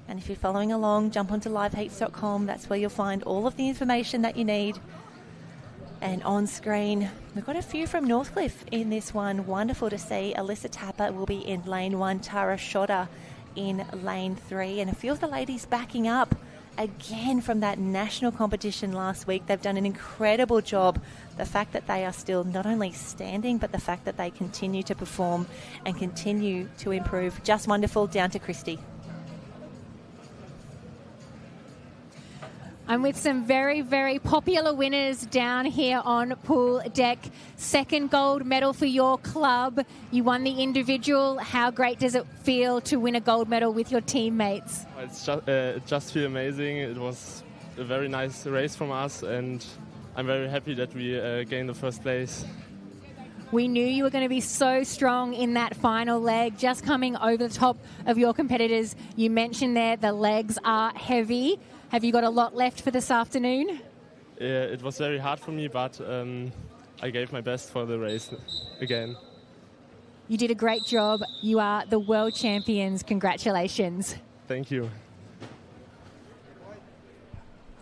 And if you're following along, jump onto liveheats.com. That's where you'll find all of the information that you need. And on screen, we've got a few from Northcliffe in this one. Wonderful to see. Alyssa Tapper will be in lane 1, Tara Schotter in lane 3. And a few of the ladies backing up again from that national competition last week. They've done an incredible job. The fact that they are still not only standing, but the fact that they continue to perform and continue to improve. Just wonderful. Down to Christy. I'm with some very, very popular winners down here on pool deck. Second gold medal for your club. You won the individual. How great does it feel to win a gold medal with your teammates? It just feels amazing. It was a very nice race from us, and I'm very happy that we gained the first place. We knew you were going to be so strong in that final leg, just coming over the top of your competitors. You mentioned there the legs are heavy. Have you got a lot left for this afternoon? It was very hard for me, but I gave my best for the race again. You did a great job. You are the world champions. Congratulations. Thank you.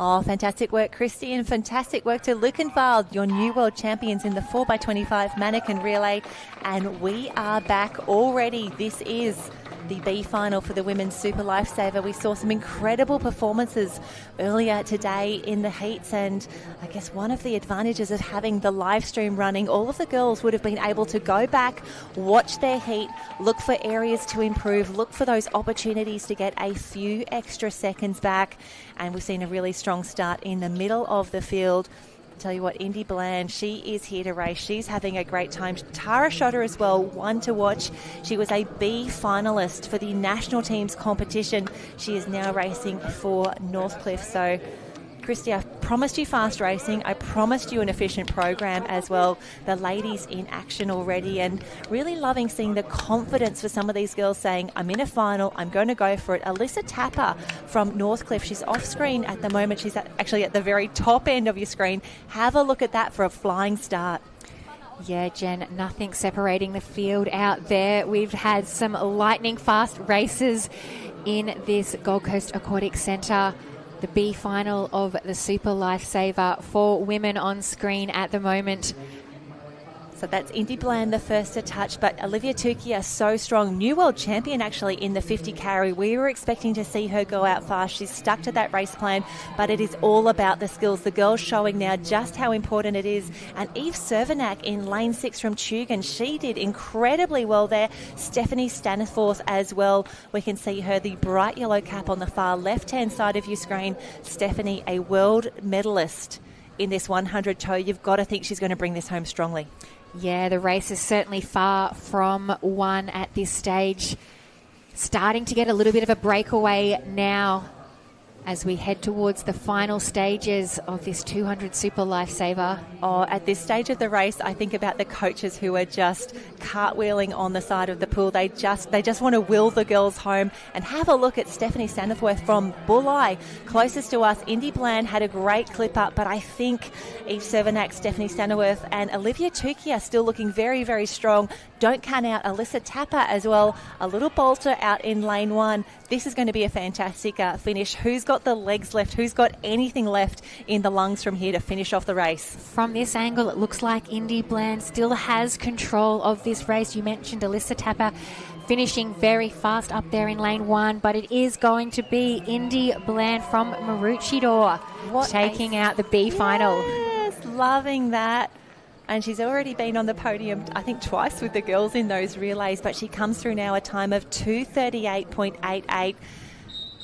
Oh, fantastic work, Christy, and fantastic work to Lukenwald, your new world champions in the 4x25 mannequin relay. And we are back already. This is the B final for the Women's Super Lifesaver. We saw some incredible performances earlier today in the heats, and I guess one of the advantages of having the live stream running, all of the girls would have been able to go back, watch their heat, look for areas to improve, look for those opportunities to get a few extra seconds back. And we've seen a really strong start in the middle of the field. Tell you what, Indy Bland, she is here to race. She's having a great time. Tara Schotter as well, one to watch. She was a B finalist for the national team's competition. She is now racing for Northcliffe. So, Christy, I promised you fast racing. I promised you an efficient program as well. The ladies in action already, and really loving seeing the confidence for some of these girls saying, I'm in a final, I'm going to go for it. Alyssa Tapper from Northcliffe, she's off screen at the moment. She's actually at the very top end of your screen. Have a look at that for a flying start. Yeah, Jen, nothing separating the field out there. We've had some lightning fast races in this Gold Coast Aquatic Centre. The B final of the Super Lifesaver for women on screen at the moment. So that's Indy Bland, the first to touch, but Olivia Tukia, so strong. New world champion, actually, in the 50 carry. We were expecting to see her go out fast. She's stuck to that race plan, but it is all about the skills. The girls showing now just how important it is. And Eve Severnak in lane 6 from Tugan, she did incredibly well there. Stephanie Staniforth as well. We can see her, the bright yellow cap on the far left-hand side of your screen. Stephanie, a world medalist in this 100 toe. You've got to think she's going to bring this home strongly. Yeah, the race is certainly far from won at this stage. Starting to get a little bit of a breakaway now as we head towards the final stages of this 200 Super Lifesaver. Oh, at this stage of the race, I think about the coaches who are just cartwheeling on the side of the pool. They just want to will the girls home. And have a look at Stephanie Staniforth from Bulli, closest to us. Indy Bland had a great clip up, but I think Eve Severnak, Stephanie Staniforth and Olivia Tukia still looking very, very strong. Don't count out Alyssa Tapper as well. A little bolter out in lane 1. This is going to be a fantastic finish. Who's got the legs left? Who's got anything left in the lungs from here to finish off the race? From this angle, it looks like Indy Bland still has control of this race. You mentioned Alyssa Tapper finishing very fast up there in lane 1, but it is going to be Indy Bland from Maroochydore taking out the B final. Yes, loving that. And she's already been on the podium, I think, twice with the girls in those relays, but she comes through now a time of 2:38.88.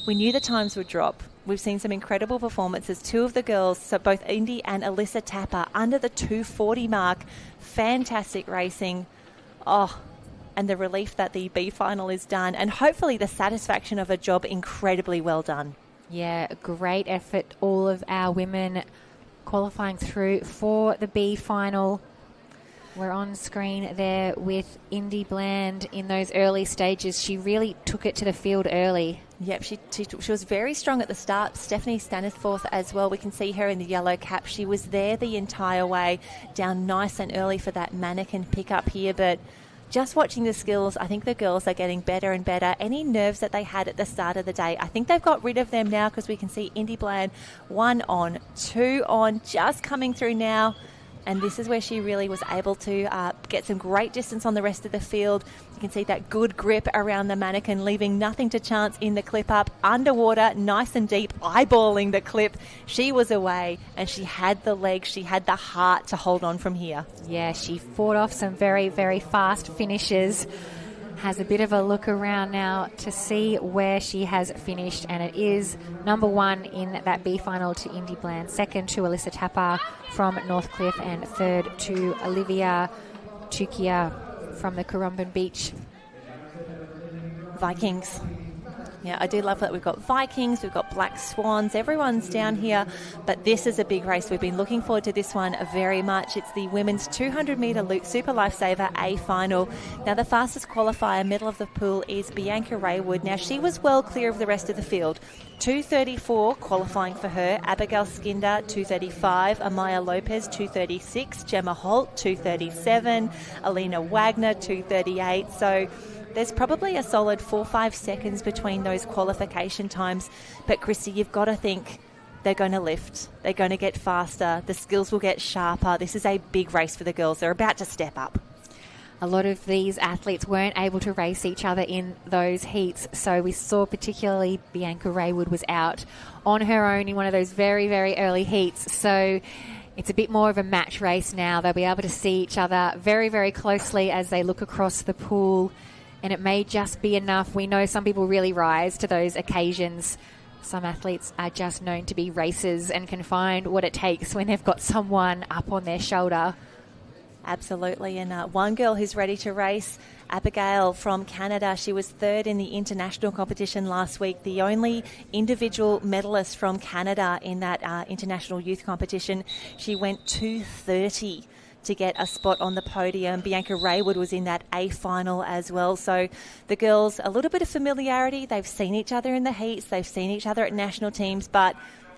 We knew the times would drop. We've seen some incredible performances. Two of the girls, so both Indy and Alyssa Tapper, under the 2:40 mark. Fantastic racing. Oh, and the relief that the B final is done, and hopefully the satisfaction of a job incredibly well done. Yeah, great effort. All of our women qualifying through for the B final. We're on screen there with Indy Bland in those early stages. She really took it to the field early. Yep, she was very strong at the start. Stephanie Stanisforth as well. We can see her in the yellow cap. She was there the entire way, down nice and early for that mannequin pickup here. But just watching the skills, I think the girls are getting better and better. Any nerves that they had at the start of the day, I think they've got rid of them now, because we can see Indy Bland 1 on, 2 on, just coming through now. And this is where she really was able to get some great distance on the rest of the field. You can see that good grip around the mannequin, leaving nothing to chance in the clip up. Underwater, nice and deep, eyeballing the clip. She was away, and she had the legs, she had the heart to hold on from here. Yeah, she fought off some very, very fast finishes. Has a bit of a look around now to see where she has finished, and it is number 1 in that B final to Indy Bland, second to Alyssa Tapper from Northcliffe, and third to Olivia Tukia from the Currumbin Beach. Vikings. Yeah, I do love that we've got Vikings, we've got Black Swans, everyone's down here, but this is a big race. We've been looking forward to this one very much. It's the women's 200-metre Super Lifesaver A final. Now, the fastest qualifier, middle of the pool, is Bianca Raywood. Now, she was well clear of the rest of the field. 2:34 qualifying for her. Abigail Skinder, 2:35. Amaya Lopez, 2:36. Gemma Holt, 2:37. Alina Wagner, 2:38. So there's probably a solid 4-5 seconds between those qualification times. But, Christy, you've got to think they're going to lift. They're going to get faster. The skills will get sharper. This is a big race for the girls. They're about to step up. A lot of these athletes weren't able to race each other in those heats. So we saw particularly Bianca Raywood was out on her own in one of those very, very early heats. So it's a bit more of a match race now. They'll be able to see each other very, very closely as they look across the pool. And it may just be enough. We know some people really rise to those occasions. Some athletes are just known to be racers and can find what it takes when they've got someone up on their shoulder. Absolutely. And one girl who's ready to race, Abigail from Canada. She was third in the international competition last week, the only individual medalist from Canada in that international youth competition. She went 2:30 to get a spot on the podium. Bianca Raywood was in that A final as well. So the girls, a little bit of familiarity. They've seen each other in the heats. They've seen each other at national teams, but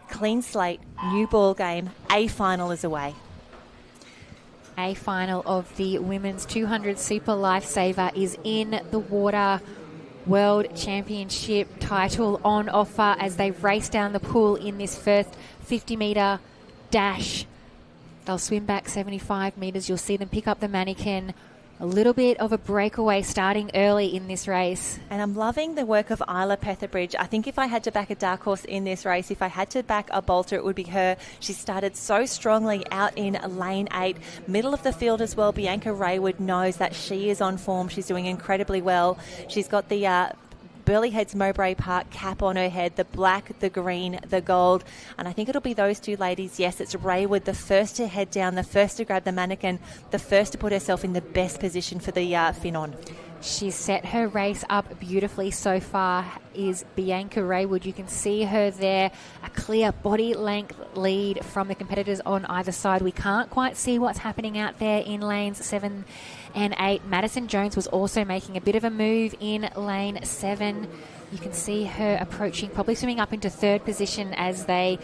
clean slate, new ball game. A final is away. A final of the Women's 200 Super Lifesaver is in the water. World Championship title on offer as they race down the pool in this first 50-metre dash. They'll swim back 75 metres. You'll see them pick up the mannequin. A little bit of a breakaway starting early in this race. And I'm loving the work of Isla Petherbridge. I think if I had to back a dark horse in this race, if I had to back a bolter, it would be her. She started so strongly out in lane 8. Middle of the field as well, Bianca Raywood knows that she is on form. She's doing incredibly well. She's got the Burleigh Heads Mowbray Park cap on her head, the black, the green, the gold. And I think it'll be those two ladies. Yes, it's Raywood, the first to head down, the first to grab the mannequin, the first to put herself in the best position for the fin on. She's set her race up beautifully so far, is Bianca Raywood. You can see her there, a clear body length lead from the competitors on either side. We can't quite see what's happening out there in lanes 7 and 8. Madison Jones was also making a bit of a move in lane 7. You can see her approaching, probably swimming up into third position as they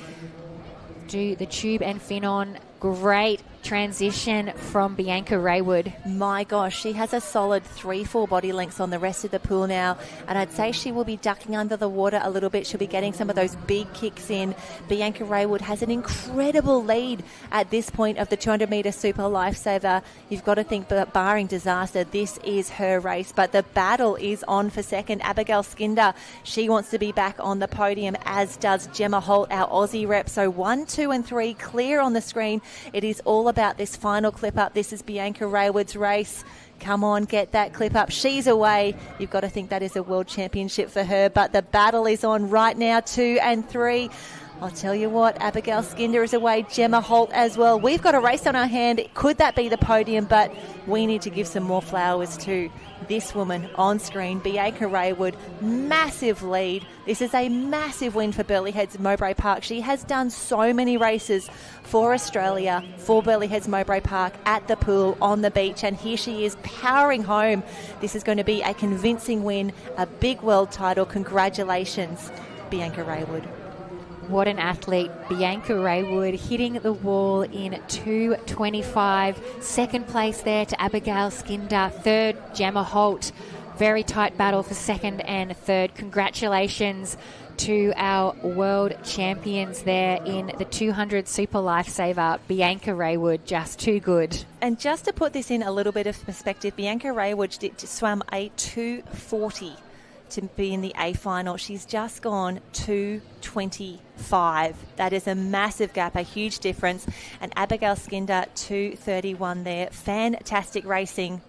do the tube and fin on. Great transition from Bianca Raywood. My gosh, she has a solid 3-4 body lengths on the rest of the pool now, and I'd say she will be ducking under the water a little bit. She'll be getting some of those big kicks in. Bianca Raywood has an incredible lead at this point of the 200-metre Super Lifesaver. You've got to think, barring disaster, this is her race, but the battle is on for second. Abigail Skinder, she wants to be back on the podium, as does Gemma Holt, our Aussie rep. So 1, 2 and 3 clear on the screen. It is all about this final clip up. This is Bianca Raywood's race. Come on, get that clip up. She's away. You've got to think that is a world championship for her, but the battle is on right now. 2 and 3. I'll tell you what, Abigail Skinder is away, Gemma Holt as well. We've got a race on our hand. Could that be the podium? But we need to give some more flowers to this woman on screen, Bianca Raywood. Massive lead. This is a massive win for Burleigh Heads Mowbray Park. She has done so many races for Australia, for Burleigh Heads Mowbray Park, at the pool, on the beach, and here she is powering home. This is going to be a convincing win, a big world title. Congratulations, Bianca Raywood. What an athlete. Bianca Raywood hitting the wall in 2:25. Second place there to Abigail Skinder. Third, Gemma Holt. Very tight battle for second and third. Congratulations to our world champions there in the 200 Super Lifesaver. Bianca Raywood, just too good. And just to put this in a little bit of perspective, Bianca Raywood swam a 2:40 to be in the A final. She's just gone 2:25. That is a massive gap, a huge difference. And Abigail Skinder, 2:31 there. Fantastic racing.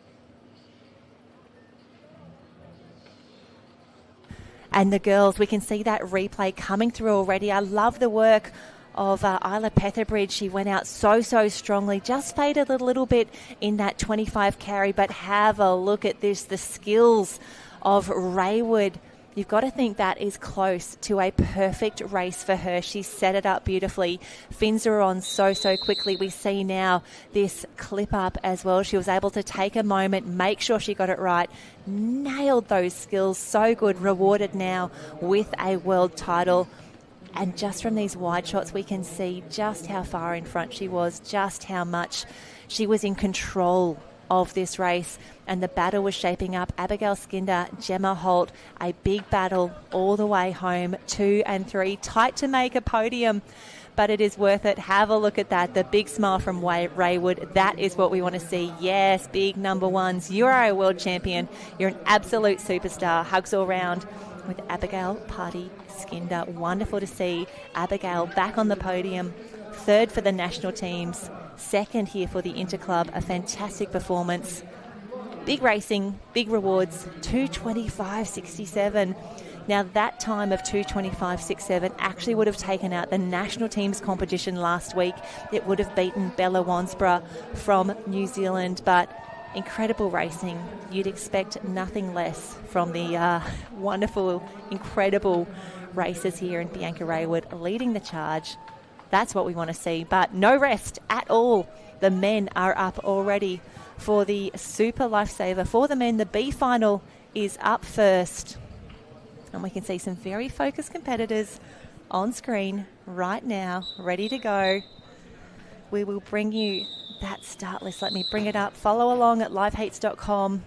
And the girls, we can see that replay coming through already. I love the work of Isla Petherbridge. She went out so strongly, just faded a little bit in that 25 carry, but have a look at this, the skills of Raywood. You've got to think that is close to a perfect race for her. She set it up beautifully. Fins are on so quickly. We see now this clip up as well. She was able to take a moment, make sure she got it right, nailed those skills. So good, rewarded now with a world title. And just from these wide shots, we can see just how far in front she was, just how much she was in control of this race, and the battle was shaping up. Abigail Skinder, Gemma Holt, a big battle all the way home, 2 and 3, tight to make a podium, but it is worth it. Have a look at that, the big smile from Raywood. That is what we want to see. Yes, big number ones. You are a world champion. You're an absolute superstar. Hugs all round with Abigail Party Skinder. Wonderful to see Abigail back on the podium, third for the national teams, second here for the Interclub. A fantastic performance. Big racing, big rewards, 2:25.67. Now that time of 2:25.67 actually would have taken out the national teams competition last week. It would have beaten Bella Wansborough from New Zealand, but incredible racing. You'd expect nothing less from the wonderful, incredible racers here, in Bianca Raywood leading the charge. That's what we want to see, but no rest at all. The men are up already for the Super Lifesaver. For the men, the B final is up first. And we can see some very focused competitors on screen right now, ready to go. We will bring you that start list. Let me bring it up. Follow along at liveheats.com.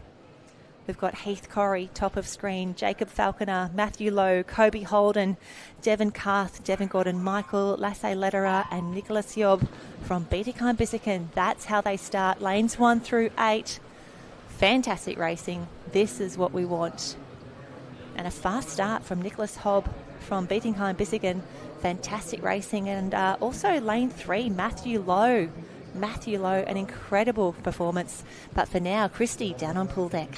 We've got Heath Corrie, top of screen, Jacob Falconer, Matthew Lowe, Kobe Holden, Devon Carth, Devon Gordon, Michael, Lasse Lederer and Nicholas Job from Bietigheim-Bissingen. That's how they start. Lanes 1 through 8. Fantastic racing. This is what we want. And a fast start from Nicholas Hobb from Bietigheim-Bissingen. Fantastic racing. And also lane 3, Matthew Lowe. Matthew Lowe, an incredible performance. But for now, Christy down on pool deck.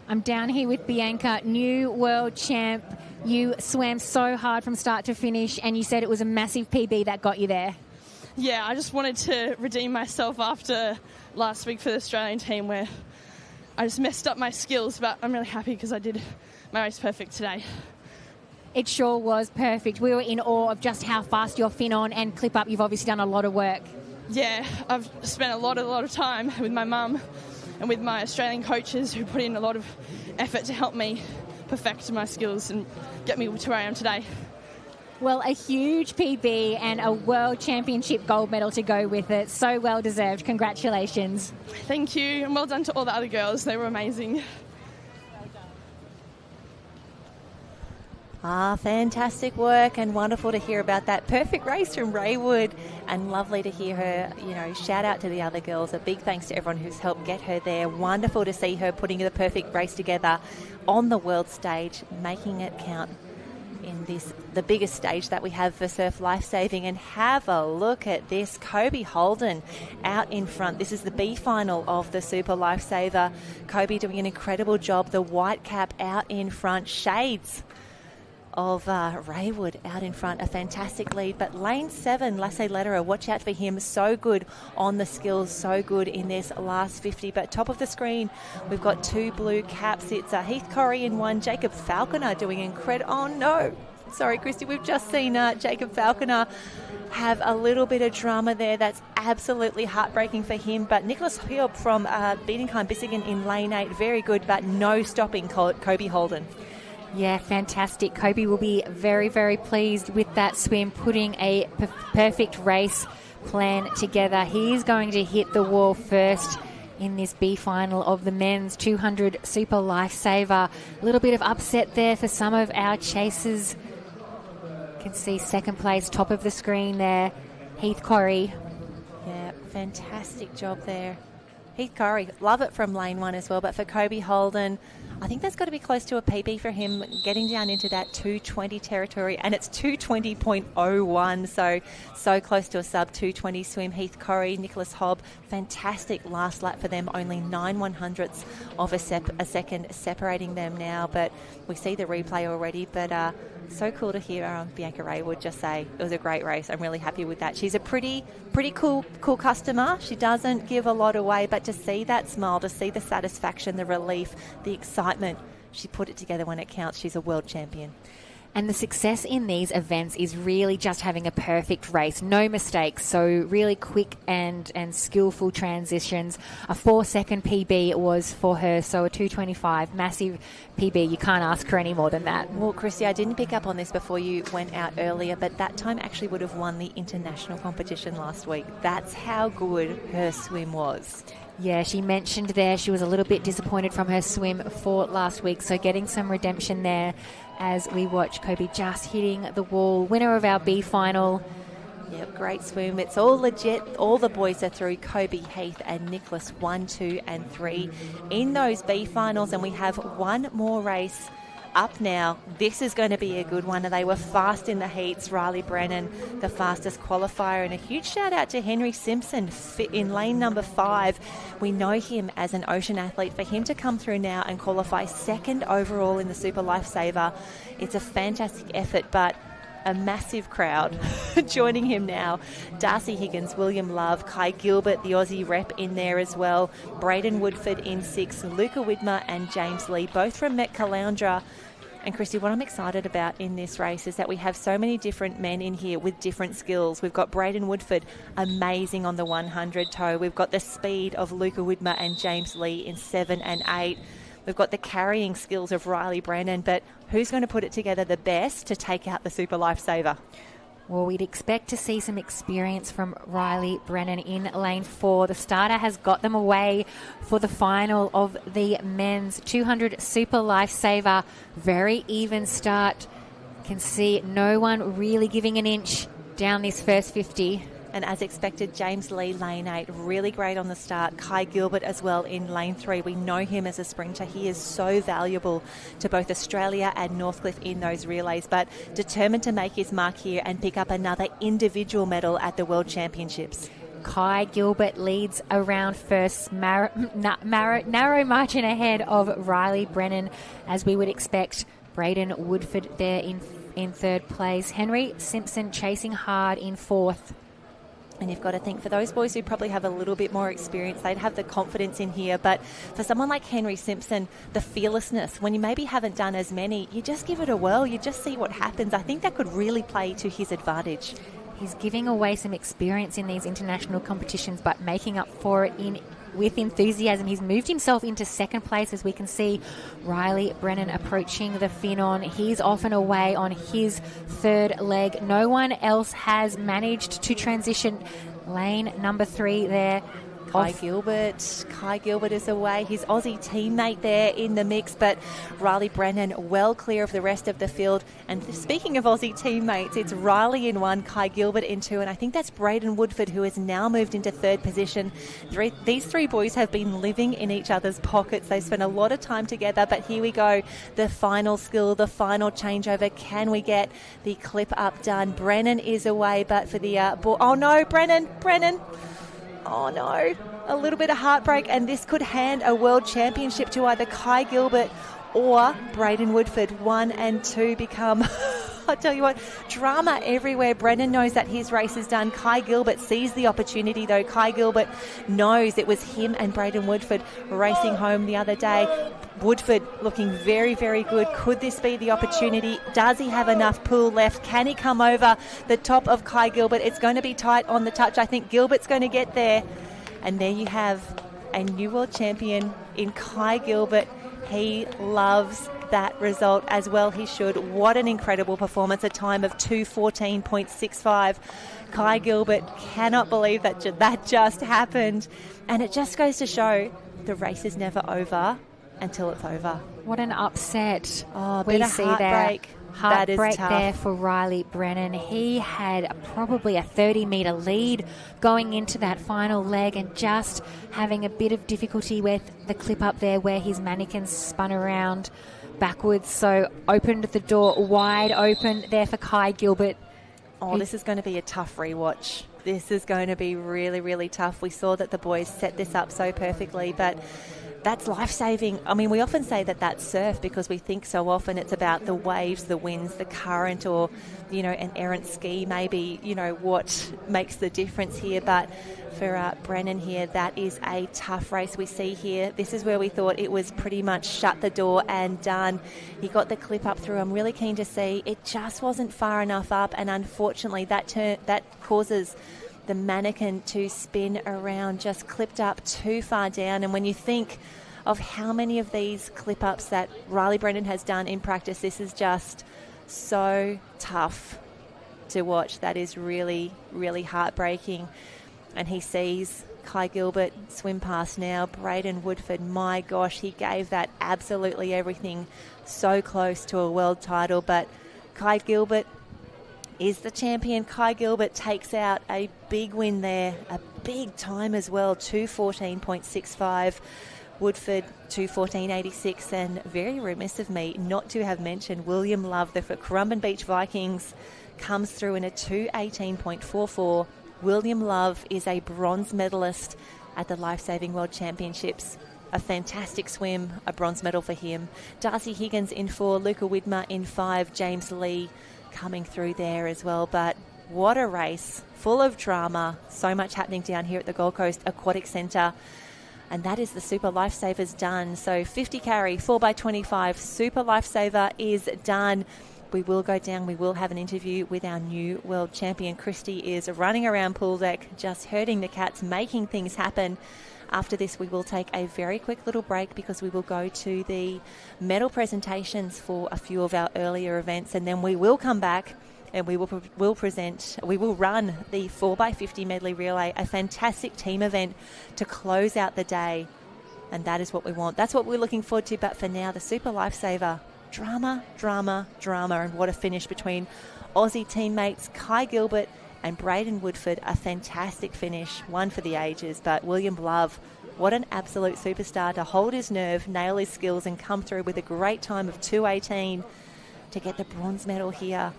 I'm down here with Bianca, new world champ. You swam so hard from start to finish, and you said it was a massive PB that got you there. Yeah, I just wanted to redeem myself after last week for the Australian team, where I just messed up my skills, but I'm really happy because I did my race perfect today. It sure was perfect. We were in awe of just how fast your fin on and clip up. You've obviously done a lot of work. Yeah, I've spent a lot of time with my mum and with my Australian coaches who put in a lot of effort to help me perfect my skills and get me to where I am today. Well, a huge PB and a World Championship gold medal to go with it. So well deserved. Congratulations. Thank you, and well done to all the other girls. They were amazing. Fantastic work, and wonderful to hear about that perfect race from Raywood, and lovely to hear her, shout out to the other girls. A big thanks to everyone who's helped get her there. Wonderful to see her putting the perfect race together on the world stage, making it count in the biggest stage that we have for Surf Lifesaving. And have a look at this, Kobe Holden out in front. This is the B final of the Super Lifesaver. Kobe doing an incredible job. The white cap out in front, shades of Raywood out in front, a fantastic lead. But lane 7, Lasse Lederer, watch out for him. So good on the skills, so good in this last 50. But top of the screen, we've got 2 blue caps. It's Heath Corrie in 1, Jacob Falconer doing incredible. Oh no, sorry, Christy, we've just seen Jacob Falconer have a little bit of drama there. That's absolutely heartbreaking for him. But Nicholas Hiob from Biedenkheim-Bissingen in lane 8, very good, but no stopping Kobe Holden. Yeah, fantastic. Kobe will be very, very pleased with that swim, putting a perfect race plan together. He is going to hit the wall first in this B final of the men's 200 Super Lifesaver. A little bit of upset there for some of our chasers. You can see second place, top of the screen there, Heath Corrie. Yeah, fantastic job there. Heath Corrie, love it from lane 1 as well, but for Kobe Holden, I think that's got to be close to a PB for him, getting down into that 220 territory, and it's 220.01, so close to a sub 220 swim. Heath Corrie, Nicholas Hobb, fantastic last lap for them, only 9/100ths of a second separating them now, but we see the replay already. But so cool to hear Bianca Raywood just say it was a great race. I'm really happy with that. She's a pretty cool customer. She doesn't give a lot away, but to see that smile, to see the satisfaction, the relief, the excitement, she put it together when it counts. She's a world champion. And the success in these events is really just having a perfect race, no mistakes, so really quick and skillful transitions. A 4-second PB was for her, so a 2:25, massive PB. You can't ask for any more than that. Well, Christy, I didn't pick up on this before you went out earlier, but that time actually would have won the international competition last week. That's how good her swim was. Yeah, she mentioned there she was a little bit disappointed from her swim for last week, so getting some redemption there as we watch Kobe just hitting the wall. Winner of our B final. Yep, great swim. It's all legit. All the boys are through. Kobe, Heath and Nicholas 1, 2 and 3 in those B finals, and we have one more race up now. This is going to be a good one. They were fast in the heats. Riley Brennan, the fastest qualifier, and a huge shout out to Henry Simpson in lane number 5. We know him as an ocean athlete. For him to come through now and qualify second overall in the Super Lifesaver, it's a fantastic effort, but a massive crowd joining him now. Darcy Higgins, William Love, Kai Gilbert, the Aussie rep in there as well. Braden Woodford in 6, Luca Widmer and James Lee, both from Met Caloundra. And Christy, what I'm excited about in this race is that we have so many different men in here with different skills. We've got Braden Woodford, amazing on the 100 toe. We've got the speed of Luca Widmer and James Lee in 7 and 8. We've got the carrying skills of Riley Brennan, but who's going to put it together the best to take out the Super Lifesaver? Well, we'd expect to see some experience from Riley Brennan in lane 4. The starter has got them away for the final of the men's 200 Super Lifesaver. Very even start. Can see no one really giving an inch down this first 50. And as expected, James Lee, lane 8, really great on the start. Kai Gilbert as well in lane 3. We know him as a sprinter. He is so valuable to both Australia and Northcliffe in those relays, but determined to make his mark here and pick up another individual medal at the World Championships. Kai Gilbert leads around first, narrow margin ahead of Riley Brennan, as we would expect. Braden Woodford there in third place. Henry Simpson chasing hard in 4th. And you've got to think, for those boys who probably have a little bit more experience, they'd have the confidence in here. But for someone like Henry Simpson, the fearlessness, when you maybe haven't done as many, you just give it a whirl. You just see what happens. I think that could really play to his advantage. He's giving away some experience in these international competitions, but making up for it with enthusiasm. He's moved himself into second place, as we can see Riley Brennan approaching the fin-on. He's off and away on his third leg. No one else has managed to transition lane number 3 there. Kai Gilbert is away. His Aussie teammate there in the mix, but Riley Brennan well clear of the rest of the field. And speaking of Aussie teammates, it's Riley in 1, Kai Gilbert in 2, and I think that's Braden Woodford, who has now moved into third position. These 3 boys have been living in each other's pockets. They spent a lot of time together, but here we go. The final skill, the final changeover. Can we get the clip up done? Brennan is away, but for the ball. Oh no, Brennan. Oh no, a little bit of heartbreak, and this could hand a world championship to either Kai Gilbert or Braden Woodford. 1 and 2 become, I'll tell you what, drama everywhere. Brendan knows that his race is done. Kai Gilbert sees the opportunity though. Kai Gilbert knows it was him and Braden Woodford racing home the other day. Woodford looking very, very good. Could this be the opportunity? Does he have enough pull left? Can he come over the top of Kai Gilbert? It's going to be tight on the touch. I think Gilbert's going to get there. And there you have a new world champion in Kai Gilbert. He loves that result as well. He should. What an incredible performance. A time of 2:14.65. Kai Gilbert cannot believe that that just happened. And it just goes to show the race is never over until it's over. What an upset. Oh, we bit of see heartbreak. there. Heartbreak tough. there for Riley Brennan. He had probably a 30-metre lead going into that final leg and just having a bit of difficulty with the clip up there where his mannequin spun around backwards. So opened the door wide open there for Kai Gilbert. Oh, this is going to be a tough rewatch. This is going to be really, really tough. We saw that the boys set this up so perfectly, but that's life-saving. I mean, we often say that that's surf because we think so often it's about the waves, the winds, the current, or, you know, an errant ski maybe, you know, what makes the difference here. But for Brennan here, that is a tough race we see here. This is where we thought it was pretty much shut the door and done. He got the clip up through. I'm really keen to see. It just wasn't far enough up, and unfortunately that causes the mannequin to spin around, just clipped up too far down. And when you think of how many of these clip-ups that Riley Brennan has done in practice, this is just so tough to watch. That is really, really heartbreaking. And he sees Kai Gilbert swim past now. Braden Woodford, my gosh, he gave that absolutely everything. So close to a world title, but Kai Gilbert is the champion. Kai Gilbert takes out a big win there, a big time as well, 2:14.65. Woodford 2:14.86, and very remiss of me not to have mentioned William Love, the Currumbin Beach Vikings, comes through in a 2:18.44. William Love is a bronze medalist at the Lifesaving World Championships. A fantastic swim, a bronze medal for him. Darcy Higgins in 4, Luca Widmer in 5, James Lee coming through there as well. But what a race, full of drama, so much happening down here at the Gold Coast Aquatic Centre. And that is the Super Lifesavers done. So 50 carry, 4x25, Super Lifesaver is done. We will go down, we will have an interview with our new world champion. Christy is running around pool deck, just herding the cats, making things happen. After this, we will take a very quick little break because we will go to the medal presentations for a few of our earlier events, and then we will come back and we will run the 4x50 medley relay, a fantastic team event to close out the day. And that is what we want. That's what we're looking forward to. But for now, the Super Lifesaver, drama, drama, drama. And what a finish between Aussie teammates Kai Gilbert and Braden Woodford. A fantastic finish, one for the ages. But William Love, what an absolute superstar to hold his nerve, nail his skills and come through with a great time of 2:18 to get the bronze medal here.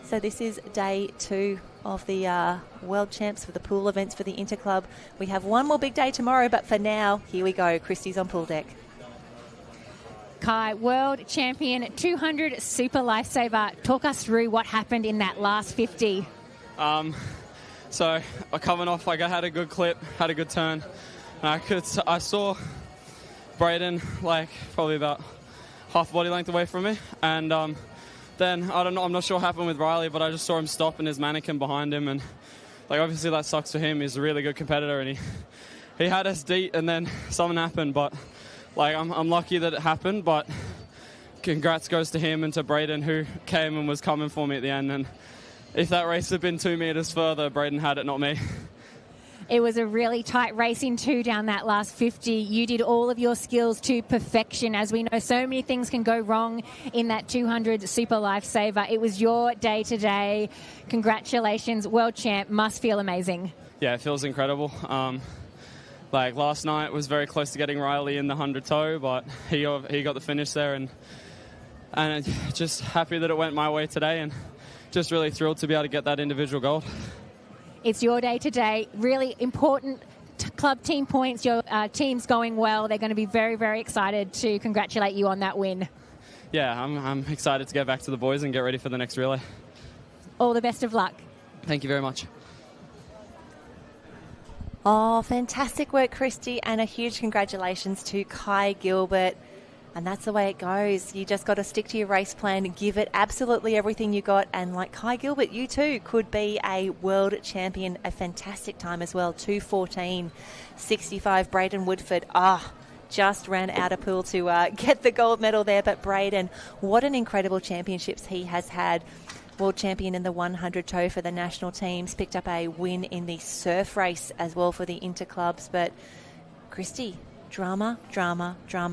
So this is day 2 of the World Champs for the pool events for the Interclub. We have one more big day tomorrow, but for now, here we go. Christy's on pool deck. Kai, world champion, 200 Super Lifesaver. Talk us through what happened in that last 50. So coming off, I had a good clip, had a good turn. I saw Braden probably about half body length away from me, and then, I don't know, I'm not sure what happened with Riley, but I just saw him stop and his mannequin behind him. And, obviously that sucks for him. He's a really good competitor, and he had us deep, and then something happened. But, I'm lucky that it happened, but congrats goes to him and to Braden, who came and was coming for me at the end. And if that race had been 2 meters further, Braden had it, not me. It was a really tight race in 2 down that last 50. You did all of your skills to perfection. As we know, so many things can go wrong in that 200 Super Lifesaver. It was your day today. Congratulations, world champ. Must feel amazing. Yeah, it feels incredible. Last night was very close to getting Riley in the 100 toe, but he got the finish there, and just happy that it went my way today, and just really thrilled to be able to get that individual gold. It's your day today. Really important Interclub team points. Your team's going well. They're going to be very, very excited to congratulate you on that win. Yeah, I'm excited to get back to the boys and get ready for the next relay. All the best of luck. Thank you very much. Oh, fantastic work, Christy, and a huge congratulations to Kai Gilbert. And that's the way it goes. You just got to stick to your race plan, give it absolutely everything you got. And like Kai Gilbert, you too could be a world champion. A fantastic time as well. 2:14.65. Braden Woodford. Just ran out of pool to get the gold medal there. But Braden, what an incredible championships he has had. World champion in the 100 toe for the national teams. Picked up a win in the surf race as well for the interclubs. But Christy, drama.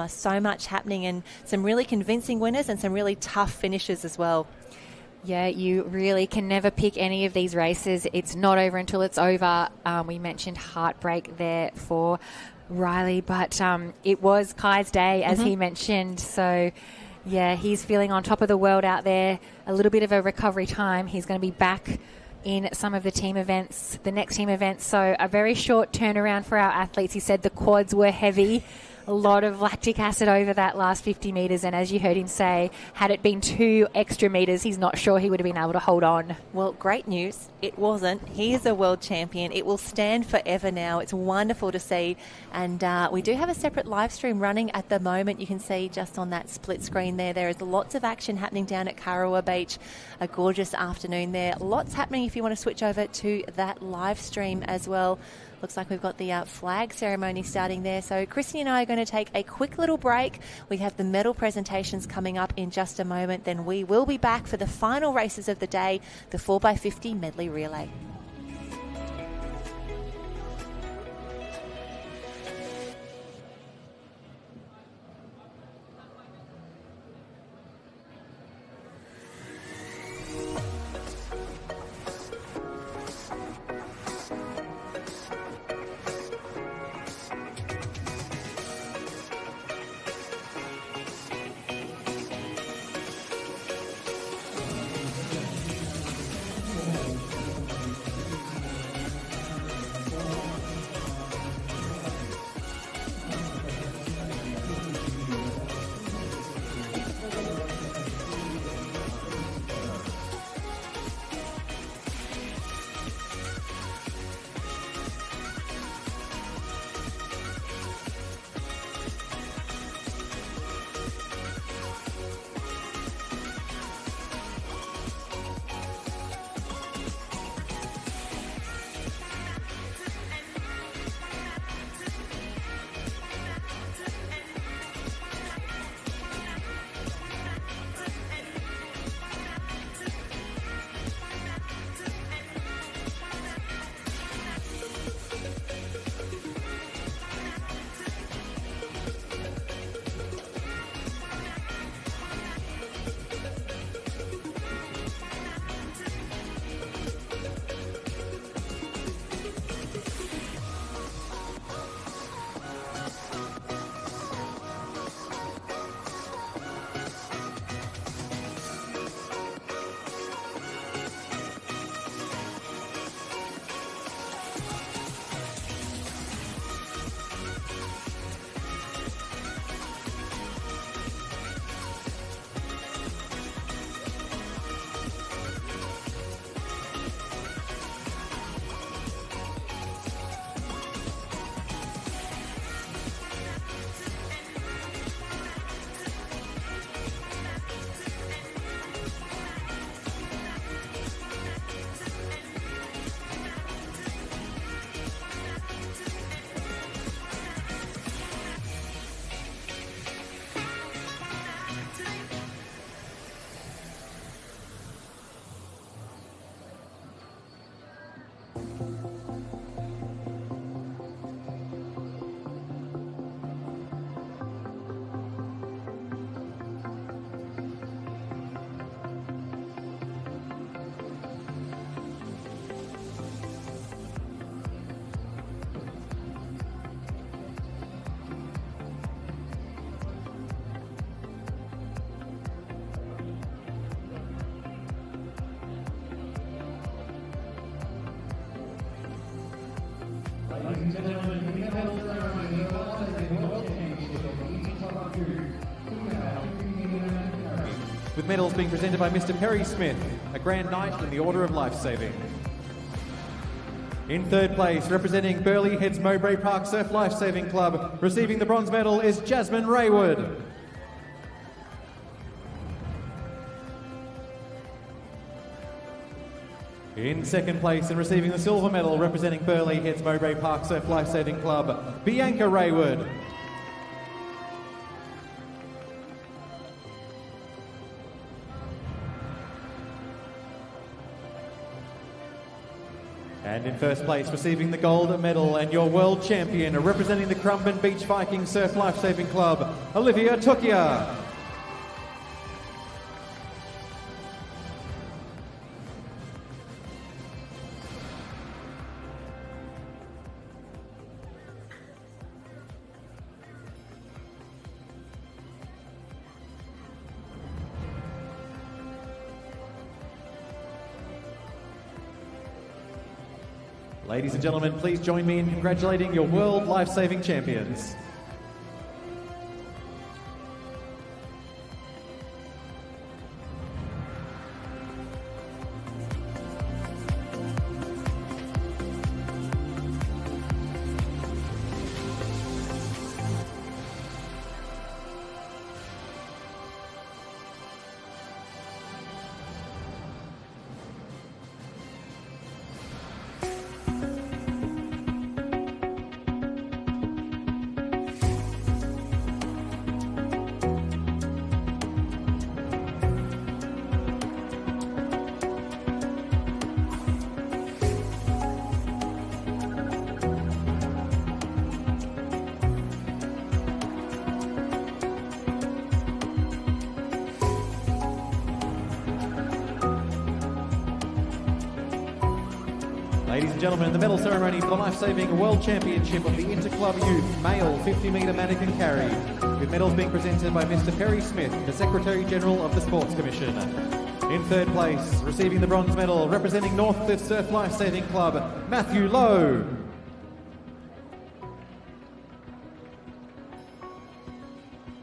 So much happening and some really convincing winners and some really tough finishes as well. Yeah, you really can never pick any of these races. It's not over until it's over. We mentioned heartbreak there for Riley, but it was Kai's day, as he mentioned. So, yeah, he's feeling on top of the world out there. A little bit of a recovery time. He's going to be back in some of the team events, the next team events. So a very short turnaround for our athletes. He said the quads were heavy, a lot of lactic acid over that last 50 metres. And as you heard him say, had it been 2 extra metres, he's not sure he would have been able to hold on. Well, great news. It wasn't. He is a world champion. It will stand forever now. It's wonderful to see. And we do have a separate live stream running at the moment. You can see just on that split screen there. There is lots of action happening down at Karawa Beach. A gorgeous afternoon there. Lots happening if you want to switch over to that live stream as well. Looks like we've got the flag ceremony starting there. So Christy and I are going to take a quick little break. We have the medal presentations coming up in just a moment. Then we will be back for the final races of the day, the 4x50 medley relay. with medals being presented by Mr. Perry Smith, a Grand Knight in the Order of Lifesaving. In third place, representing Burleigh Heads Mowbray Park Surf Lifesaving Club, receiving the bronze medal is Jasmine Raywood. In second place and receiving the silver medal, representing Burleigh Heads Mowbray Park Surf Lifesaving Club, Bianca Raywood. And in first place, receiving the gold medal and your world champion, representing the Currumbin Beach Viking Surf Lifesaving Club, Olivia Tukia. Ladies and gentlemen, please join me in congratulating your World Life-Saving Champions. Ladies and gentlemen, the medal ceremony for the Life-Saving World Championship of the Interclub Youth Male 50-metre Manikin Carry, with medals being presented by Mr. Perry Smith, the Secretary-General of the Sports Commission. In third place, receiving the bronze medal, representing Northcliffe Surf Life-Saving Club, Matthew Lowe.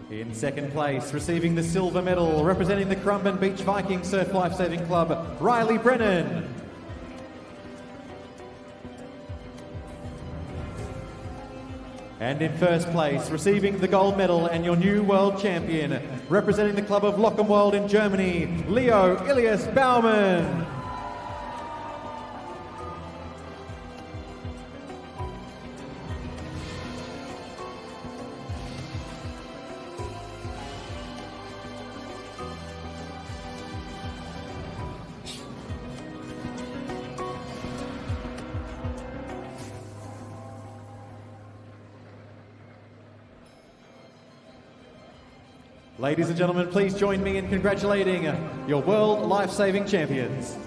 In second place, receiving the silver medal, representing the Currumbin Beach Viking Surf Life-Saving Club, Riley Brennan. And in first place, receiving the gold medal and your new world champion, representing the club of Lockenwald in Germany, Leo Ilias Baumann. Ladies and gentlemen, please join me in congratulating your World Life-Saving Champions.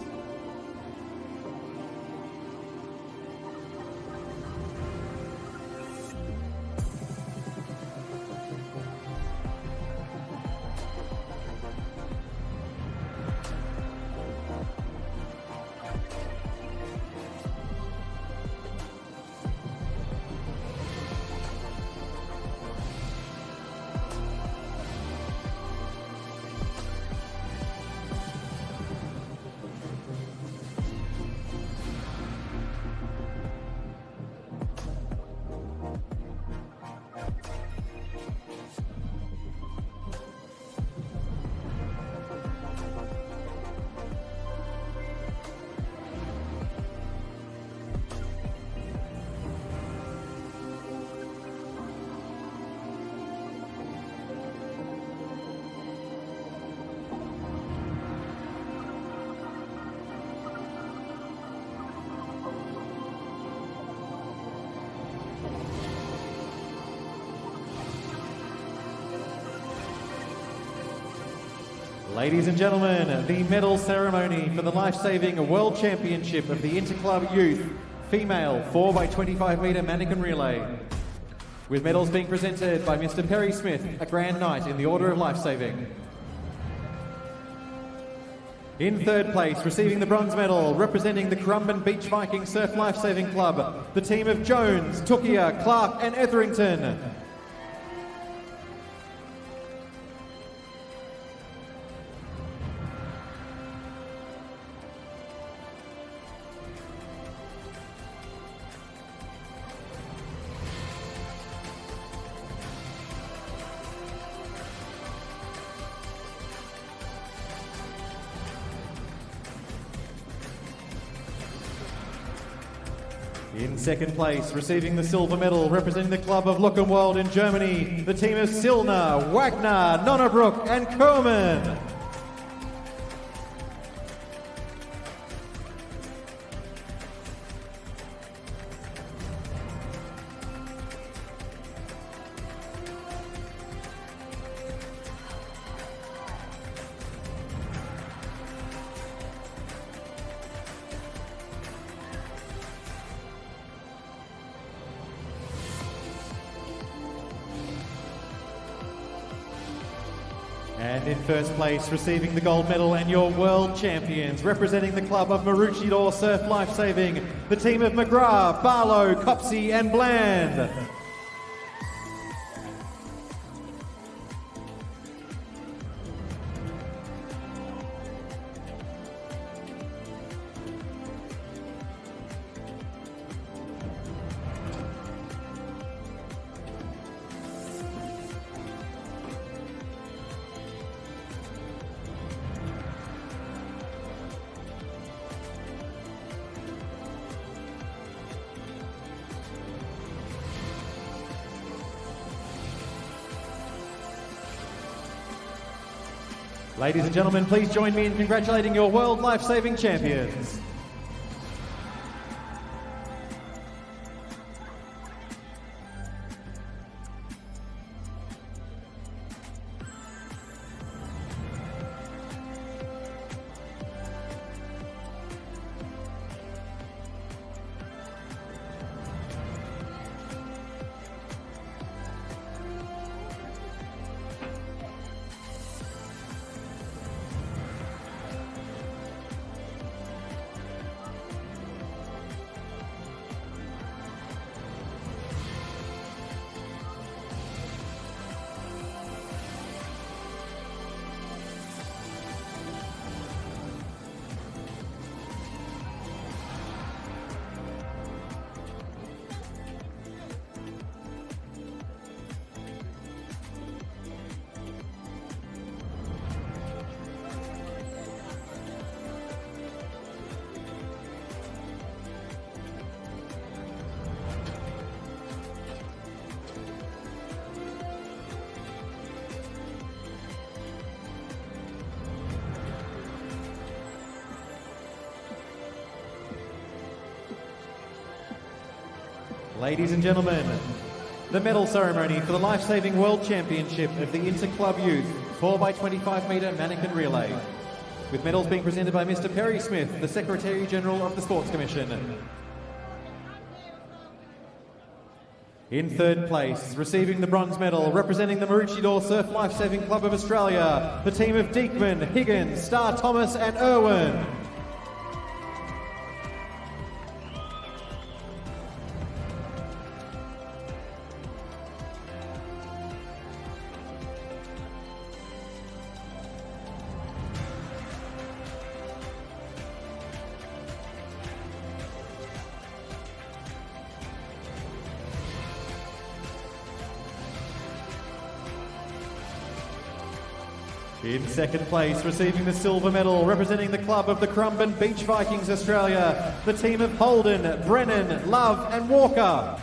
Ladies and gentlemen, the medal ceremony for the Life-Saving World Championship of the Interclub Youth Female 4x25 metre Mannequin Relay, with medals being presented by Mr. Perry Smith, a Grand Knight in the Order of Life-Saving. In third place, receiving the bronze medal, representing the Currumbin Beach Viking Surf Life-Saving Club, the team of Jones, Tukia, Clark and Etherington. In second place, receiving the silver medal, representing the club of Luckenwald in Germany, the team of Silner, Wagner, Nonnebrook and Coleman. And in first place, receiving the gold medal and your world champions, representing the club of Maroochydore Surf Lifesaving, the team of McGrath, Barlow, Copsey and Bland. Ladies and gentlemen, please join me in congratulating your World Life-Saving Champions. Ladies and gentlemen, the medal ceremony for the Life-Saving World Championship of the Interclub Youth 4x25 metre mannequin relay, with medals being presented by Mr. Perry Smith, the Secretary General of the Sports Commission. In third place, receiving the bronze medal, representing the Maroochydore Surf Life-Saving Club of Australia, the team of Diekman, Higgins, Starr Thomas and Irwin. In second place, receiving the silver medal, representing the club of the Currumbin Beach Vikings Australia, the team of Holden, Brennan, Love and Walker.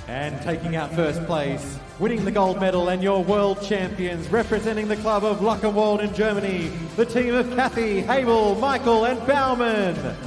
And taking out first place, winning the gold medal and your world champions, representing the club of Luckenwald in Germany, the team of Kathy, Habel, Michael and Baumann.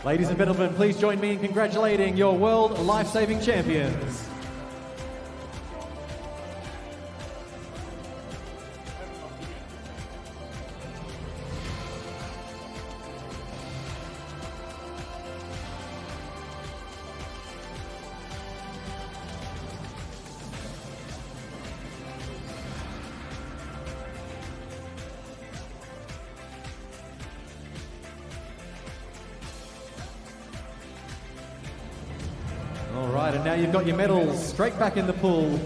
Ladies and gentlemen, please join me in congratulating your World Life-Saving Champions. All right, and now you've got your medals straight back in the pool.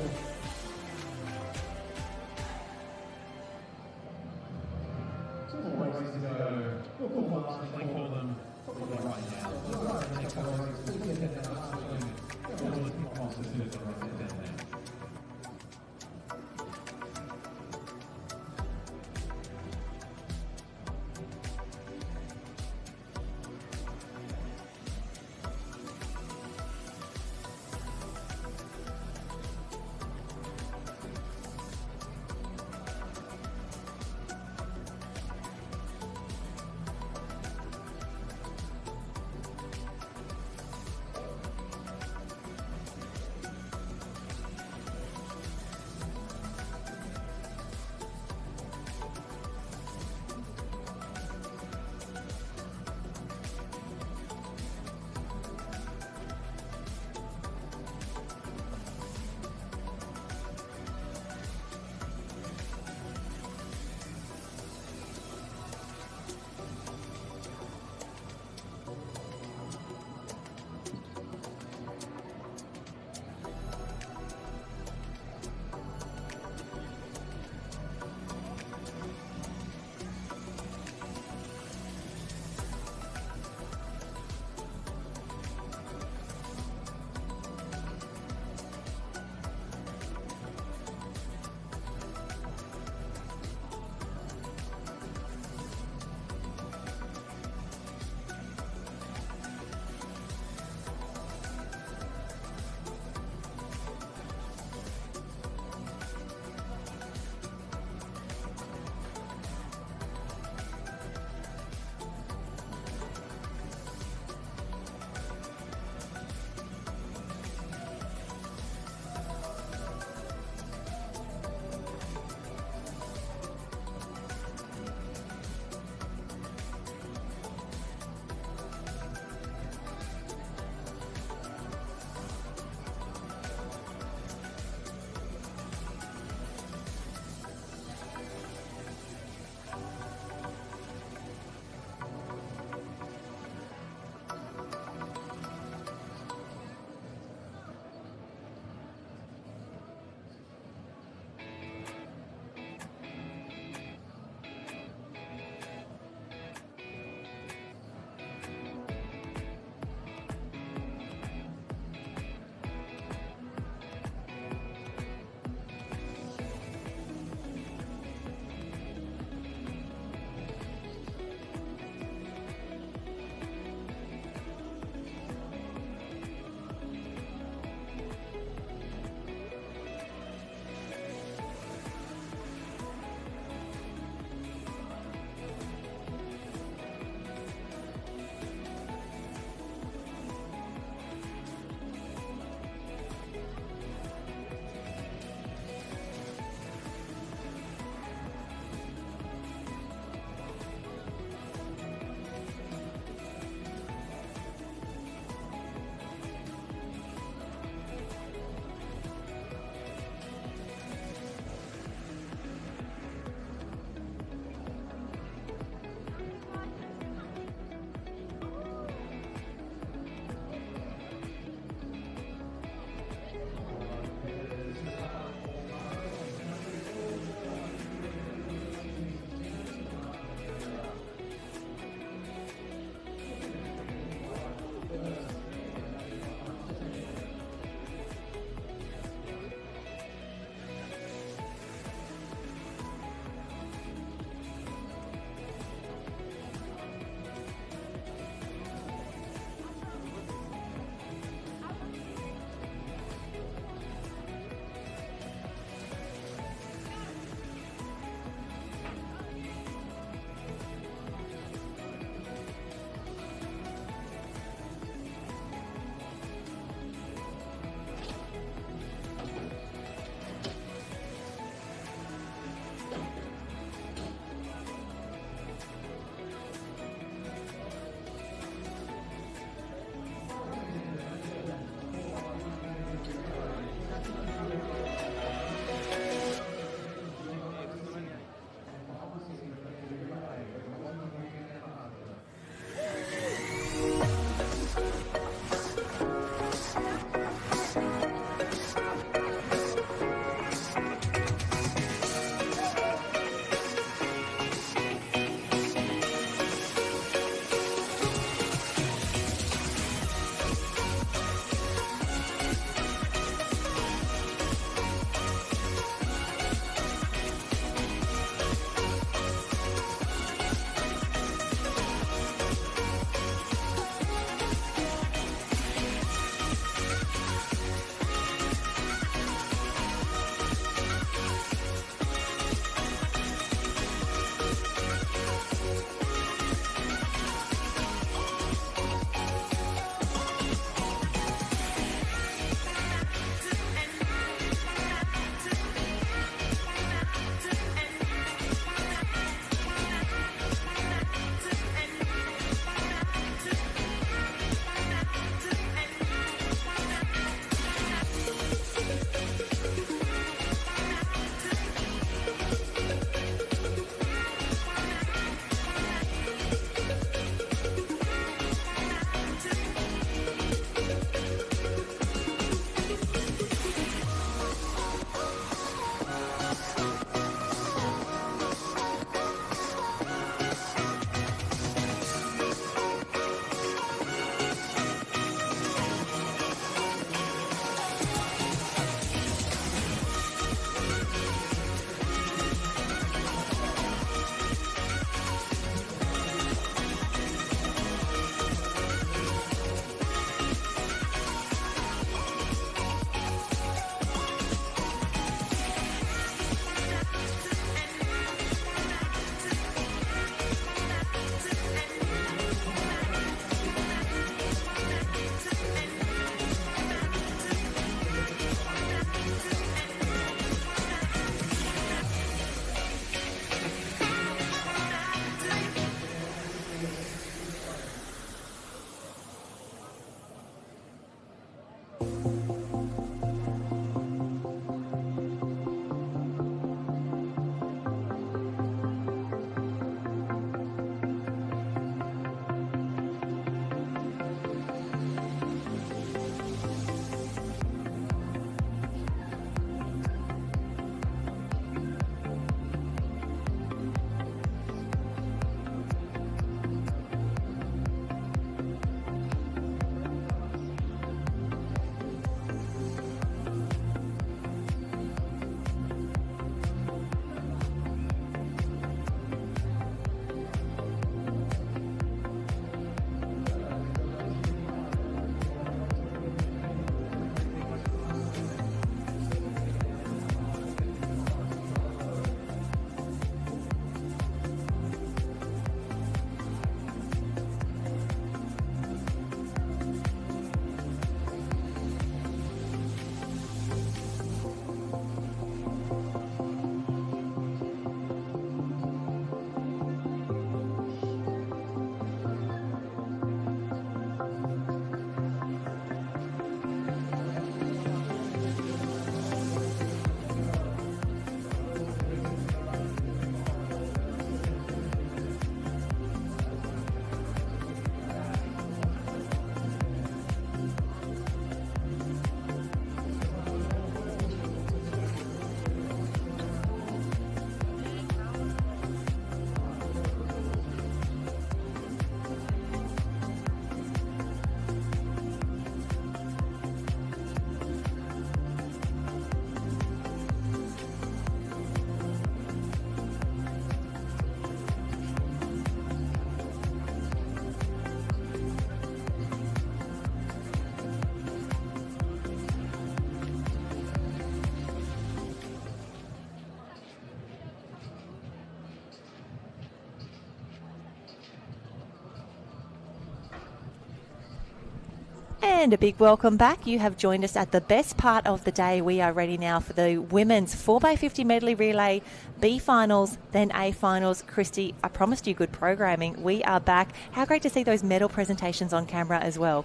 And a big welcome back. You have joined us at the best part of the day. We are ready now for the women's 4x50 medley relay, B finals, then A finals. Christy, I promised you good programming. We are back. How great to see those medal presentations on camera as well.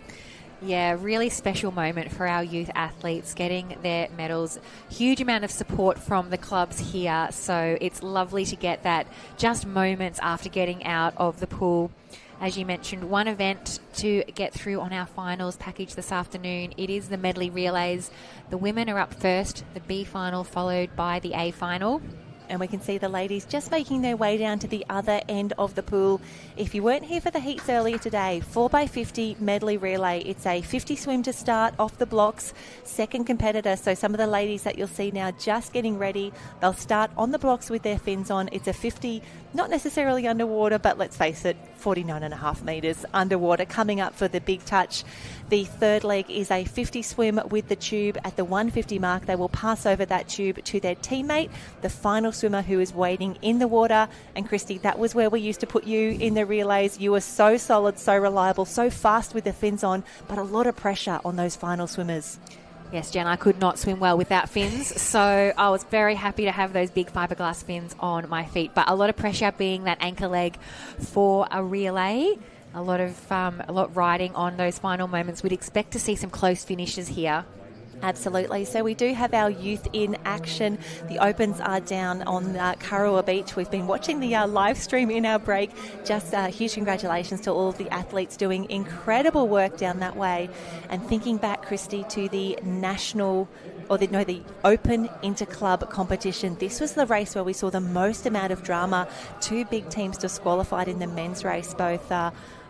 Yeah, really special moment for our youth athletes getting their medals. Huge amount of support from the clubs here, so it's lovely to get that just moments after getting out of the pool. As you mentioned, one event to get through on our finals package this afternoon. It is the medley relays. The women are up first, the B final followed by the A final. And we can see the ladies just making their way down to the other end of the pool. If you weren't here for the heats earlier today, 4x50 medley relay. It's a 50 swim to start off the blocks. Second competitor, so some of the ladies that you'll see now just getting ready, they'll start on the blocks with their fins on. It's a 50, not necessarily underwater, but let's face it, 49.5 metres underwater, coming up for the big touch. The third leg is a 50 swim with the tube. At the 150 mark, they will pass over that tube to their teammate, the final swimmer who is waiting in the water. And Christy, that was where we used to put you in the relays. You were so solid, so reliable, so fast with the fins on, but a lot of pressure on those final swimmers. Yes, Jen, I could not swim well without fins, so I was very happy to have those big fiberglass fins on my feet. But a lot of pressure being that anchor leg for a relay. A lot riding on those final moments. We'd expect to see some close finishes here. Absolutely. So we do have our youth in action. The opens are down on Kurrawa Beach. We've been watching the live stream in our break. Just huge congratulations to all of the athletes doing incredible work down that way. And thinking back, Christy, to the the Open Interclub competition. This was the race where we saw the most amount of drama. Two big teams disqualified in the men's race, both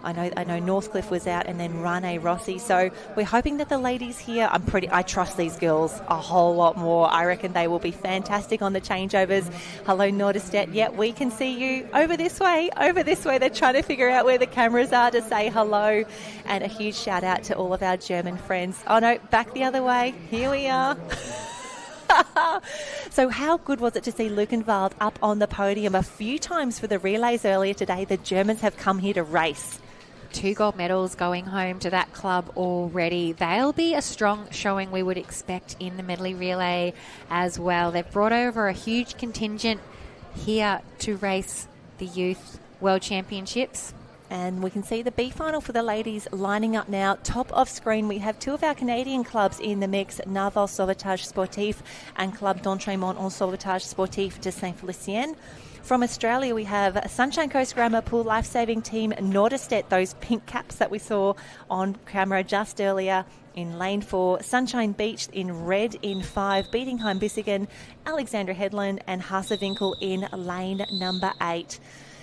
I know Northcliffe was out and then Rane Rossi. So we're hoping that the ladies here, I trust these girls a whole lot more. I reckon they will be fantastic on the changeovers. Hello, Nordestedt. Yeah, we can see you over this way. They're trying to figure out where the cameras are to say hello. And a huge shout out to all of our German friends. Oh no, back the other way. Here we are. So how good was it to see Luckenwald up on the podium a few times for the relays earlier today? The Germans have come here to race. 2 gold medals going home to that club already. They'll be a strong showing we would expect in the medley relay as well. They've brought over a huge contingent here to race the Youth World Championships. And we can see the B final for the ladies lining up now. Top of screen, we have 2 of our Canadian clubs in the mix, Naval Sauvetage Sportif and Club d'Entraînement en Sauvetage Sportif de Saint-Félicien. From Australia, we have Sunshine Coast Grammar Pool Lifesaving Team Nordestedt, those pink caps that we saw on camera just earlier in lane 4. Sunshine Beach in red in 5, Bietigheim-Bissingen, Alexandra Headland and Haasewinkel in lane number 8.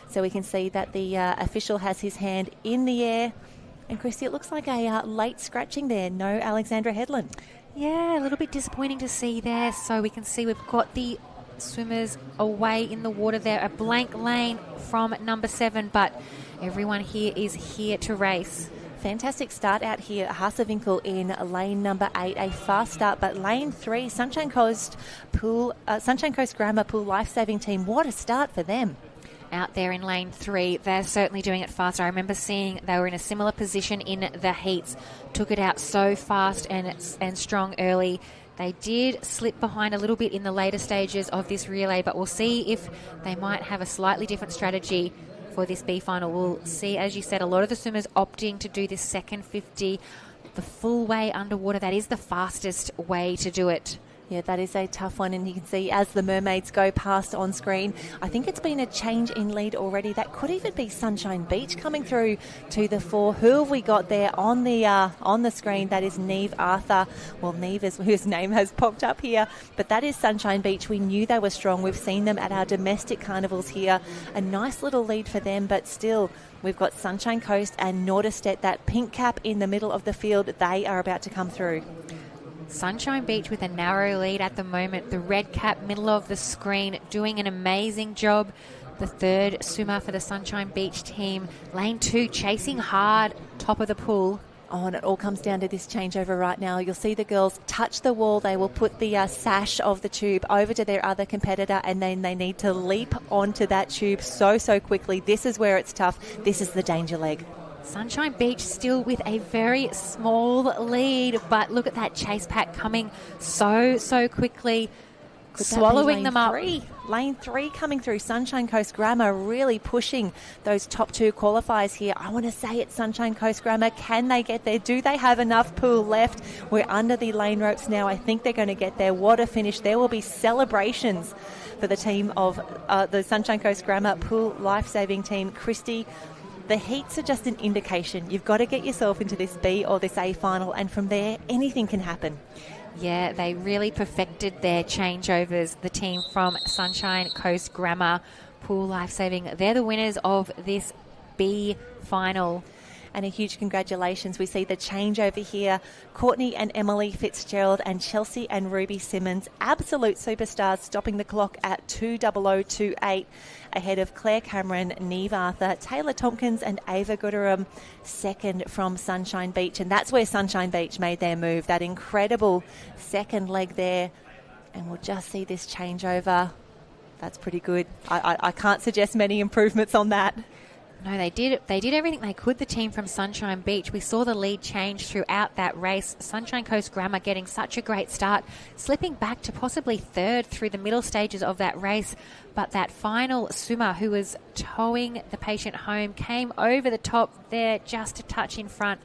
So we can see that the official has his hand in the air. And Christy, it looks like a late scratching there. No Alexandra Headland. Yeah, a little bit disappointing to see there. So we can see we've got the swimmers away in the water there. A blank lane from number 7, but everyone here is here to race. Fantastic start out here. Haasewinkel in lane number 8, a fast start, but lane 3, Sunshine Coast Grammar Pool Lifesaving Team. What a start for them. Out there in lane 3, they're certainly doing it fast. I remember seeing they were in a similar position in the heats, took it out so fast and strong early. They did slip behind a little bit in the later stages of this relay, but we'll see if they might have a slightly different strategy for this B final. We'll see, as you said, a lot of the swimmers opting to do this second 50 the full way underwater. That is the fastest way to do it. Yeah, that is a tough one, and you can see as the mermaids go past on screen, I think it's been a change in lead already. That could even be Sunshine Beach coming through to the fore. Who have we got there on the screen? That is Neve Arthur. Well, Neve is whose name has popped up here, but that is Sunshine Beach. We knew they were strong. We've seen them at our domestic carnivals here. A nice little lead for them, but still, we've got Sunshine Coast and Nordestedt, that pink cap in the middle of the field. They are about to come through. Sunshine Beach with a narrow lead at the moment. The red cap, middle of the screen, doing an amazing job. The third swimmer for the Sunshine Beach team. Lane 2, chasing hard, top of the pool. Oh, and it all comes down to this changeover right now. You'll see the girls touch the wall. They will put the sash of the tube over to their other competitor, and then they need to leap onto that tube so quickly. This is where it's tough. This is the danger leg. Sunshine Beach still with a very small lead, but look at that chase pack coming so quickly, swallowing them up. Lane 3 coming through. Sunshine Coast Grammar really pushing those top 2 qualifiers here. I want to say it's Sunshine Coast Grammar. Can they get there? Do they have enough pool left? We're under the lane ropes now. I think they're going to get there. What a finish. There will be celebrations for the team of the Sunshine Coast Grammar Pool Lifesaving team. Christy, the heats are just an indication. You've got to get yourself into this B or this A final, and from there, anything can happen. Yeah, they really perfected their changeovers. The team from Sunshine Coast Grammar Pool Lifesaving, they're the winners of this B final. And a huge congratulations. We see the change over here. Courtney and Emily Fitzgerald and Chelsea and Ruby Simmons, absolute superstars, stopping the clock at 2:0028 ahead of Claire Cameron, Neve Arthur, Taylor Tompkins and Ava Gooderham, second from Sunshine Beach. And that's where Sunshine Beach made their move, that incredible second leg there. And we'll just see this changeover. That's pretty good. I can't suggest many improvements on that. No, they did everything they could, the team from Sunshine Beach. We saw the lead change throughout that race. Sunshine Coast Grammar getting such a great start, slipping back to possibly third through the middle stages of that race. But that final swimmer who was towing the patient home came over the top there, just a touch in front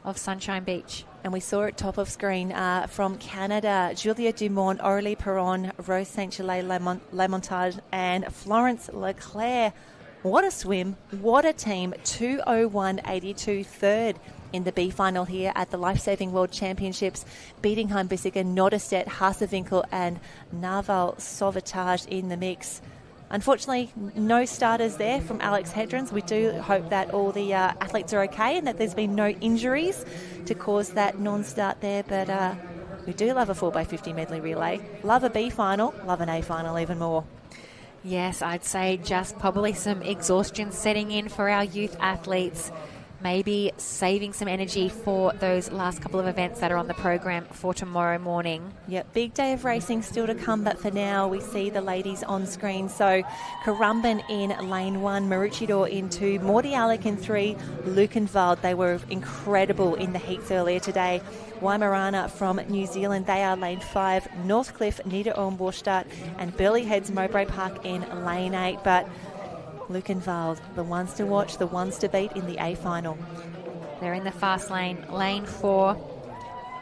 of Sunshine Beach. And we saw it top of screen from Canada, Julia Dumont, Aurélie Perron, Rose Saint-Gelais-Lamontage and Florence Leclerc. What a swim, what a team. 2:01.82 third in the B final here at the Lifesaving World Championships, beating Heimbissiger, Nodestedt, Hasevinkel and Naval Sauvetage in the mix. Unfortunately, no starters there from Alex Hedrons. We do hope that all the athletes are okay and that there's been no injuries to cause that non-start there, but we do love a 4x50 medley relay. Love a B final, love an A final even more. Yes, I'd say just probably some exhaustion setting in for our youth athletes. Maybe saving some energy for those last couple of events that are on the program for tomorrow morning. Yep, big day of racing still to come, but for now we see the ladies on screen. So Currumbin in lane 1, Maroochydore in 2, Mordialloc in 3, Lukenwald. They were incredible in the heats earlier today. Waimarana from New Zealand, they are lane 5, Northcliffe, Niederornborstadt and Burleigh Heads Mowbray Park in lane 8. But Lukenwald, the ones to watch, the ones to beat in the A final. They're in the fast lane, lane 4.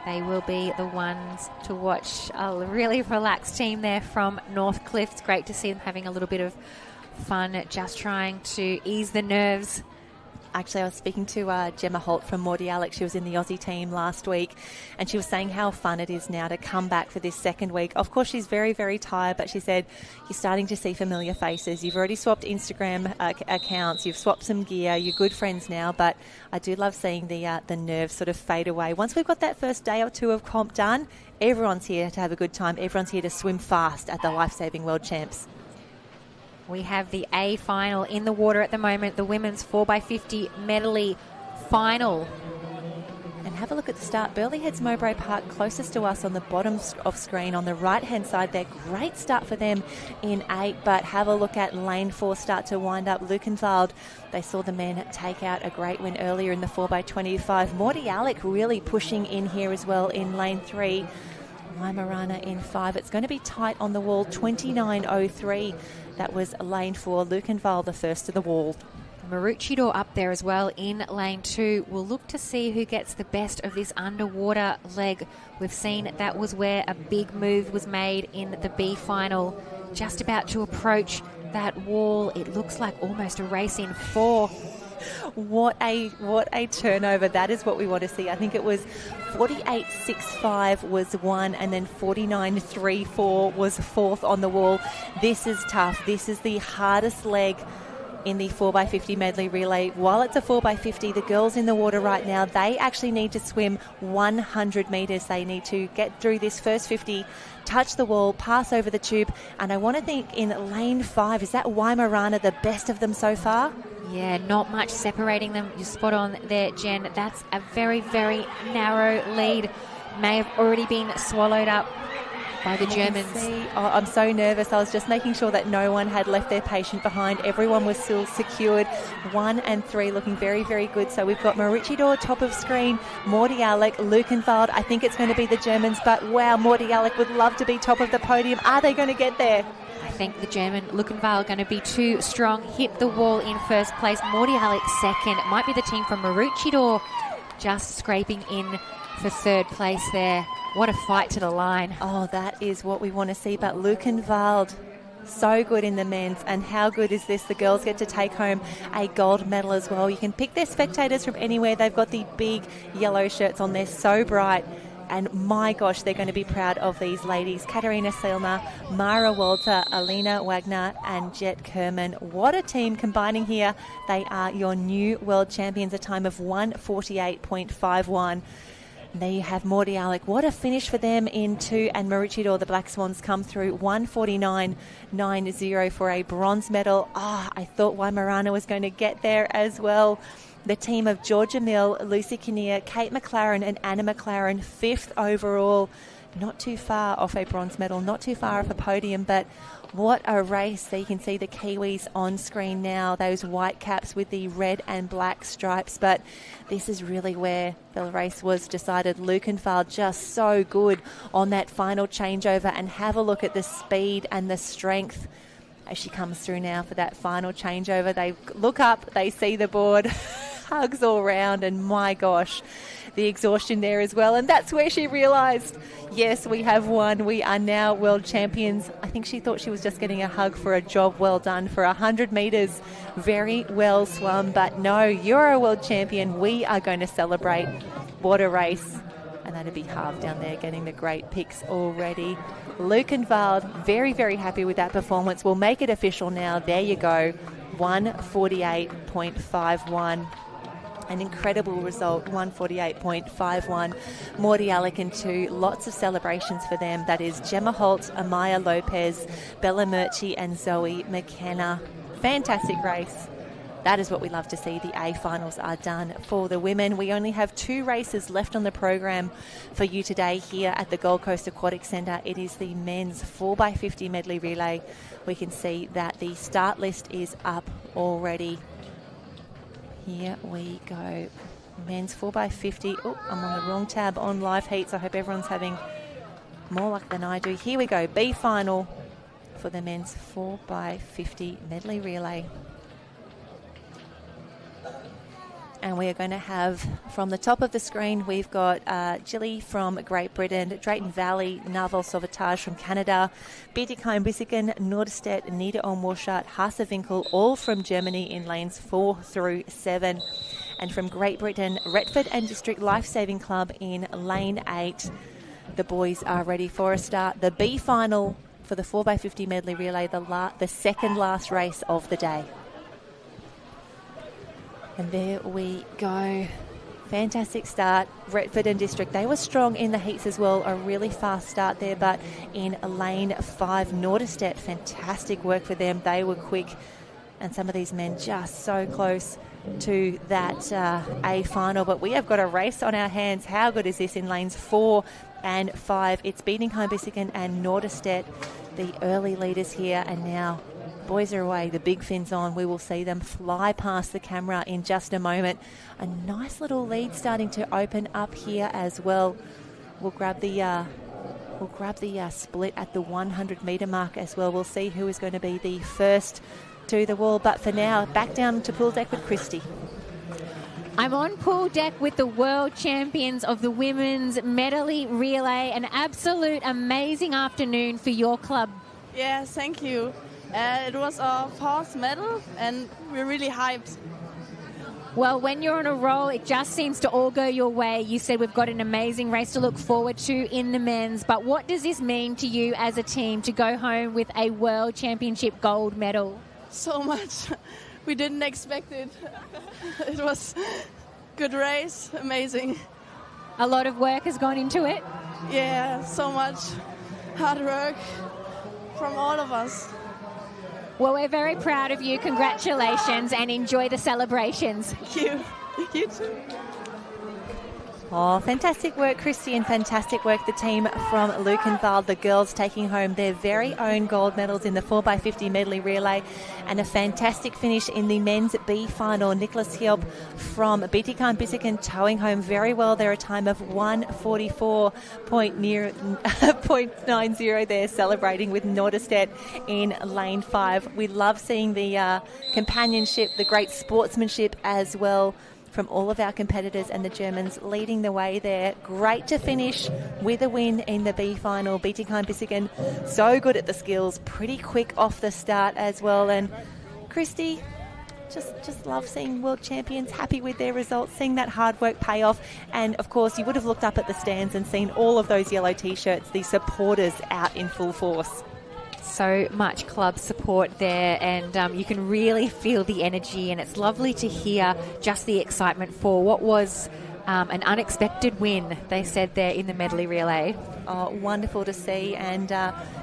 They will be the ones to watch. A really relaxed team there from Northcliffe. It's great to see them having a little bit of fun, just trying to ease the nerves. Actually, I was speaking to Gemma Holt from Mordialloc. She was in the Aussie team last week, and she was saying how fun it is now to come back for this second week. Of course, she's very, very tired, but she said you're starting to see familiar faces. You've already swapped Instagram accounts. You've swapped some gear. You're good friends now, but I do love seeing the nerves sort of fade away. Once we've got that first day or two of comp done, everyone's here to have a good time. Everyone's here to swim fast at the Lifesaving World Champs. We have the A final in the water at the moment, the women's 4x50 medley final. And have a look at the start. Burleigh Heads Mowbray Park closest to us on the bottom of screen on the right-hand side there. Great start for them in 8, but have a look at lane 4 start to wind up. Lukenwald, they saw the men take out a great win earlier in the 4x25. Mordialloc really pushing in here as well in lane 3. Waimarana in 5. It's going to be tight on the wall, 29.03. That was lane 4. Lukenwald, the first to the wall. Maroochydore up there as well in lane 2. We'll look to see who gets the best of this underwater leg. We've seen that was where a big move was made in the B final. Just about to approach that wall. It looks like almost a race in 4. What a turnover. That is what we want to see. I think it was 48.65 was 1 and then 49.34 was 4th on the wall. This is tough. This is the hardest leg in the 4x50 medley relay. While it's a 4x50, the girls in the water right now, they actually need to swim 100 metres. They need to get through this first 50, touch the wall, pass over the tube. And I want to think in lane 5, is that Waimarana the best of them so far? Yeah, not much separating them. You're spot on there, Jen. That's a very, very narrow lead. May have already been swallowed up by the Germans. Oh, I'm so nervous. I was just making sure that no one had left their patient behind. Everyone was still secured. 1 and 3 looking very, very good. So we've got Maroochydore top of screen, Morty Alec, Lukenwald. I think it's going to be the Germans, but wow, Morty Alec would love to be top of the podium. Are they going to get there? I think the German Lukenwald are going to be too strong. Hit the wall in first place. Morty Alec second. It might be the team from Maroochydore just scraping in for third place there. What a fight to the line. Oh, that is what we want to see. But Lukenwald, so good in the men's. And how good is this? The girls get to take home a gold medal as well. You can pick their spectators from anywhere. They've got the big yellow shirts on. They're so bright. And my gosh, they're going to be proud of these ladies. Katharina Selner, Mara Walter, Alina Wagner and Jet Kerman. What a team combining here. They are your new world champions, a time of 1:48.51. There you have Morty Alec. What a finish for them in 2, and Maroochydore, the Black Swans, come through 1:49.90 for a bronze medal. I thought Waimarana was going to get there as well. The team of Georgia Mill, Lucy Kinnear, Kate McLaren and Anna McLaren, 5th overall. Not too far off a bronze medal, not too far off a podium, but what a race. There you can see the Kiwis on screen now, those white caps with the red and black stripes, but this is really where the race was decided. Lukenwald just so good on that final changeover, and have a look at the speed and the strength as she comes through now for that final changeover. They look up, they see the board, hugs all round, and my gosh, the exhaustion there as well. And that's where she realised, yes, we have won. We are now world champions. I think she thought she was just getting a hug for a job well done for 100 metres. Very well swum, but no, you're a world champion. We are going to celebrate. What a race. And that'd be Harv down there getting the great pics already. Lukenwald, very, very happy with that performance. We'll make it official now. There you go. 1:48.51. An incredible result, 1:48.51. Morty Alec in 2. Lots of celebrations for them. That is Gemma Holt, Amaya Lopez, Bella Murchie and Zoe McKenna. Fantastic race. That is what we love to see. The A finals are done for the women. We only have 2 races left on the program for you today here at the Gold Coast Aquatic Centre. It is the men's 4x50 medley relay. We can see that the start list is up already. Here we go. Men's 4x50. Oh, I'm on the wrong tab on live heats. I hope everyone's having more luck than I do. Here we go. B final for the men's 4x50 medley relay. And we are going to have, from the top of the screen, we've got Gilly from Great Britain, Drayton Valley, Narvel Sauvetage from Canada, Bietigheim-Bissingen, Norderstedt, Nieder-Olmwarschat, Haase-Winkel, all from Germany in lanes 4 through 7. And from Great Britain, Retford and District Lifesaving Club in lane 8. The boys are ready for a start. The B final for the 4x50 medley relay, the second last race of the day. And there we go. Fantastic start. Retford and District, they were strong in the heats as well. A really fast start there, but in lane 5, Norderstedt, fantastic work for them. They were quick, and some of these men just so close to that A final. But we have got a race on our hands. How good is this in lanes 4 and 5? It's Bietigheim-Bissingen and Norderstedt, the early leaders here, and now boys are away, the big fins on. We will see them fly past the camera in just a moment. A nice little lead starting to open up here as well. We'll grab the split at the 100 metre mark as well. We'll see who is going to be the first to the wall. But for now, back down to pool deck with Christy. I'm on pool deck with the world champions of the women's medley relay. An absolute amazing afternoon for your club. Yeah, thank you. It was our 4th medal, and we're really hyped. Well, when you're on a roll, it just seems to all go your way. You said we've got an amazing race to look forward to in the men's, but what does this mean to you as a team to go home with a World Championship gold medal? So much. We didn't expect it. It was a good race, amazing. A lot of work has gone into it? Yeah, so much hard work from all of us. Well, we're very proud of you. Congratulations, and enjoy the celebrations. Thank you. You too. Oh, fantastic work, Christy, and fantastic work, the team from Lukenwald. The girls taking home their very own gold medals in the 4x50 medley relay, and a fantastic finish in the men's B final. Nicholas Hielp from Bietigheim-Bissingen towing home very well there, a time of 1:44.90 there, celebrating with Norderstedt in lane 5. We love seeing the companionship, the great sportsmanship as well from all of our competitors, and the Germans leading the way there. Great to finish with a win in the B final. Bietigheim-Bissingen so good at the skills, pretty quick off the start as well. And Christy, just love seeing world champions happy with their results, seeing that hard work pay off. And of course, you would have looked up at the stands and seen all of those yellow t-shirts, the supporters out in full force. So much club support there, and you can really feel the energy, and it's lovely to hear just the excitement for what was an unexpected win, they said there in the medley relay. Oh, wonderful to see, and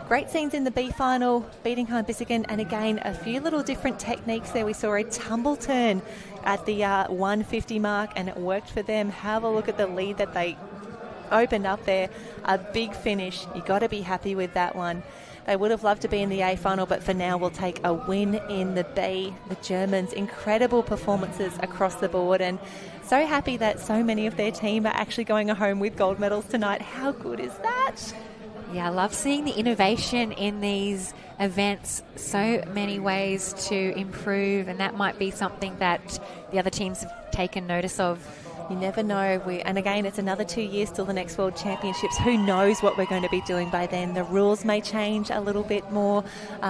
great scenes in the B final, Bietigheim-Bissingen, and again a few little different techniques there. We saw a tumble turn at the 150 mark, and it worked for them. Have a look at the lead that they opened up there. A big finish. You got to be happy with that one. They would have loved to be in the A final, but for now we'll take a win in the B. The Germans, incredible performances across the board, and so happy that so many of their team are actually going home with gold medals tonight. How good is that? Yeah, I love seeing the innovation in these events. So many ways to improve, and that might be something that the other teams have taken notice of. You never know. And again, it's another 2 years till the next World Championships. Who knows what we're going to be doing by then? The rules may change a little bit more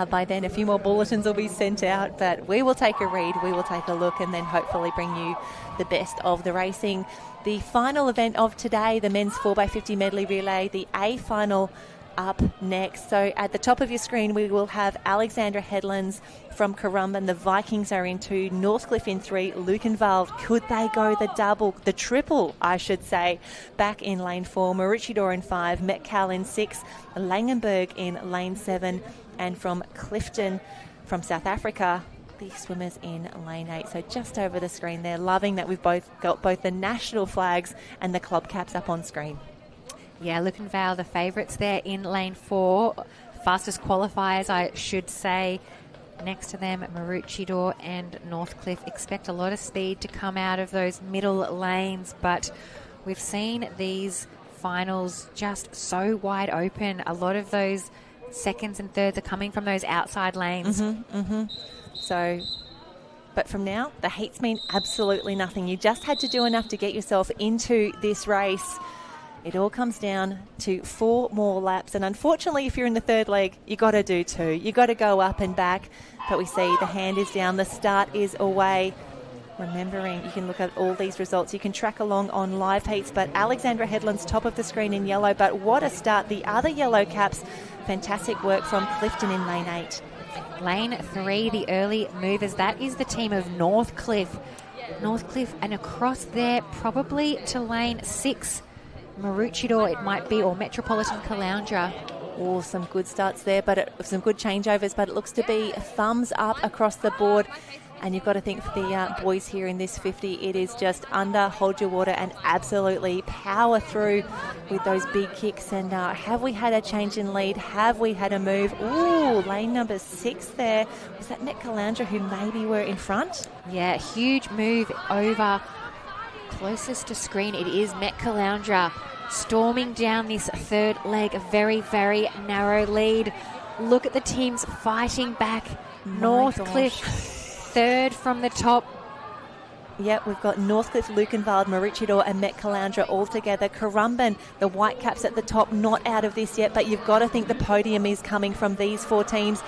by then. A few more bulletins will be sent out, but we will take a read, we will take a look, and then hopefully bring you the best of the racing. The final event of today, the men's 4x50 medley relay, the A final up next. So at the top of your screen, we will have Alexandra Headlands from Currumbin. The Vikings are in 2, Northcliffe in 3, Lukenwald. Could they go the triple, I should say, back in lane 4, Maroochydore in 5, Metcal in 6, Langenberg in lane 7, and from Clifton, from South Africa, the swimmers in lane 8. So just over the screen there, loving that we've both got both the national flags and the club caps up on screen. Yeah, Lukenwald, the favourites there in lane 4. Fastest qualifiers, I should say. Next to them, Maroochydore and Northcliffe. Expect a lot of speed to come out of those middle lanes, but we've seen these finals just so wide open. A lot of those seconds and thirds are coming from those outside lanes. So, but from now, the heats mean absolutely nothing. You just had to do enough to get yourself into this race. It all comes down to 4 more laps, and unfortunately if you're in the third leg, you got to do 2. You got to go up and back, but we see the hand is down, the start is away. Remembering, you can look at all these results, you can track along on live heats, but Alexandra Headland's top of the screen in yellow, but what a start. The other yellow caps, fantastic work from Clifton in lane 8. Lane 3, the early movers, that is the team of Northcliffe, and across there probably to lane 6, Maroochydore it might be, or Metropolitan Caloundra. Oh, some good starts there, but some good changeovers, but it looks to be thumbs up across the board. And you've got to think for the boys here in this 50, it is just under, hold your water, and absolutely power through with those big kicks. And have we had a change in lead? Have we had a move? Ooh, lane number 6 there. Was that Met Caloundra who maybe were in front? Yeah, huge move over closest to screen. It is Met Caloundra storming down this third leg, a very, very narrow lead. Look at the teams fighting back. Northcliffe, third from the top. Yep, we've got Northcliffe, Lukenwald, Maroochydore and Met Caloundra all together. Currumbin, the Whitecaps at the top, not out of this yet, but you've got to think the podium is coming from these 4 teams.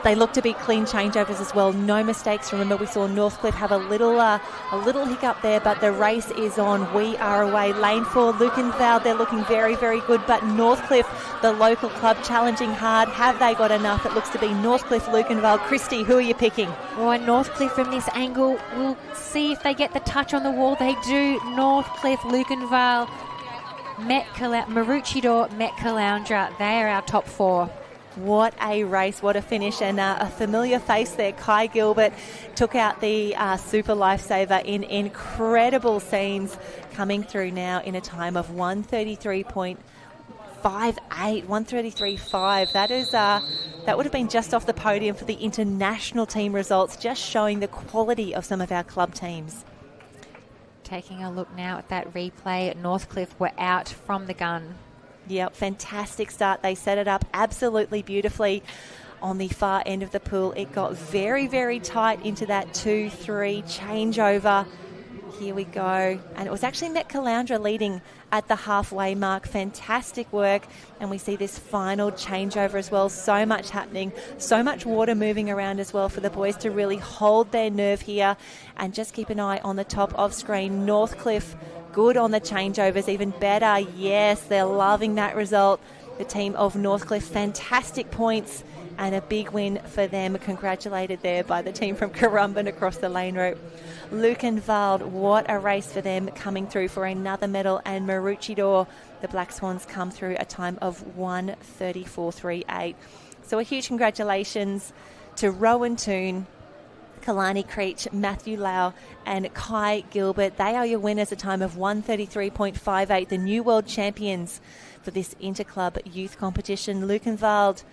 They look to be clean changeovers as well. No mistakes. Remember, we saw Northcliffe have a little hiccup there, but the race is on. We are away. Lane 4, Lukenwald, they're looking very, very good, but Northcliffe, the local club, challenging hard. Have they got enough? It looks to be Northcliffe, Lukenwald. Christy, who are you picking? Oh, Northcliffe from this angle. We'll see if they get the touch on the wall. They do. Northcliffe, Lukenwald, Maroochydore, Met Caloundra. They are our top 4. What a race, what a finish, and a familiar face there. Kai Gilbert took out the Super Lifesaver in incredible scenes, coming through now in a time of 133.58, 133.5. That would have been just off the podium for the international team results, just showing the quality of some of our club teams. Taking a look now at that replay, Northcliffe were out from the gun. Yep, fantastic start. They set it up absolutely beautifully on the far end of the pool. It got very, very tight into that 2-3 changeover. Here we go. And it was actually Met Caloundra leading at the halfway mark. Fantastic work. And we see this final changeover as well. So much happening. So much water moving around as well for the boys to really hold their nerve here. And just keep an eye on the top of screen. Northcliffe, good on the changeovers, even better. Yes, they're loving that result. The team of Northcliffe, fantastic points and a big win for them. Congratulated there by the team from Currumbin across the lane rope. Lukenwald, what a race for them, coming through for another medal. And Maroochydore, the Black Swans, come through a time of 1:34.38. So a huge congratulations to Rowan Toon, Kalani Creech, Matthew Lau and Kai Gilbert. They are your winners, a time of 1:33.58, the new world champions for this Interclub youth competition. Lukenwald,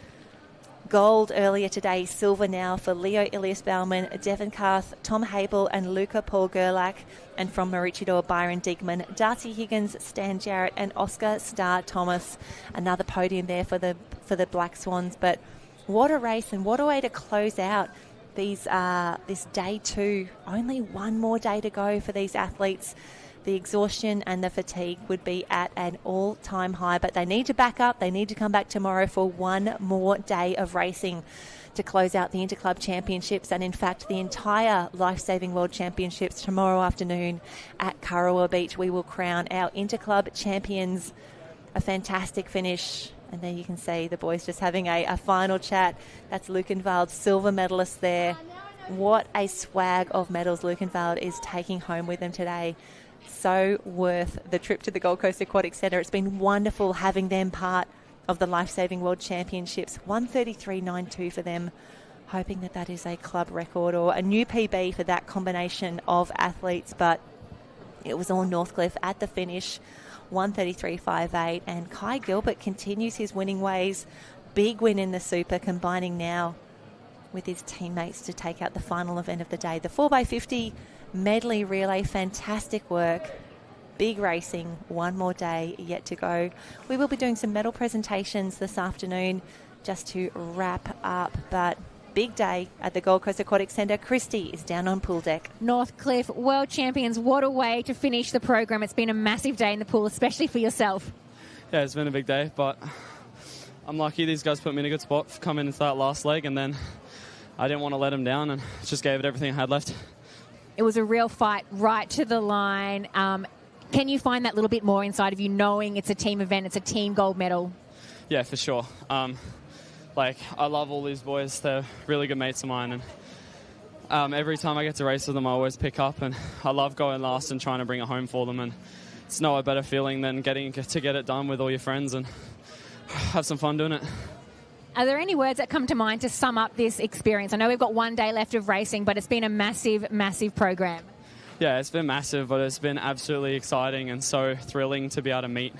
gold earlier today, silver now for Leo Ilias Bauman, Devon Karth, Tom Habel and Luca Paul Gerlach. And from Maroochydore, Byron Diekman, Darcy Higgins, Stan Jarrett and Oscar Starr Thomas. Another podium there for the Black Swans. But what a race and what a way to close out this day two. Only one more day to go for these athletes. The exhaustion and the fatigue would be at an all-time high, but they need to back up. They need to come back tomorrow for one more day of racing to close out the Interclub Championships and, in fact, the entire Lifesaving World Championships tomorrow afternoon at Kurrawa Beach. We will crown our Interclub champions. A fantastic finish. And there you can see the boys just having a final chat. That's Lukenwald, silver medalist there. What a swag of medals Lukenwald is taking home with them today. So worth the trip to the Gold Coast Aquatic Centre. It's been wonderful having them part of the Lifesaving World Championships. 1:33.92 for them. Hoping that is a club record or a new PB for that combination of athletes. But it was all Northcliffe at the finish. 1:33.58, and Kai Gilbert continues his winning ways. Big win in the Super, combining now with his teammates to take out the final event of the day. The 4x50 medley relay, fantastic work. Big racing, one more day yet to go. We will be doing some medal presentations this afternoon just to wrap up, but big day at the Gold Coast Aquatic Centre. Christy is down on pool deck. Northcliffe, world champions. What a way to finish the program. It's been a massive day in the pool, especially for yourself. Yeah, it's been a big day, but I'm lucky these guys put me in a good spot to come in and start last leg, and then I didn't want to let them down and just gave it everything I had left. It was a real fight right to the line. Can you find that little bit more inside of you, knowing it's a team event, it's a team gold medal? Yeah, for sure. I love all these boys. They're really good mates of mine. And every time I get to race with them, I always pick up. And I love going last and trying to bring it home for them. And it's no better feeling than getting to get it done with all your friends and have some fun doing it. Are there any words that come to mind to sum up this experience? I know we've got one day left of racing, but it's been a massive, massive program. Yeah, it's been massive, but it's been absolutely exciting and so thrilling to be able to meet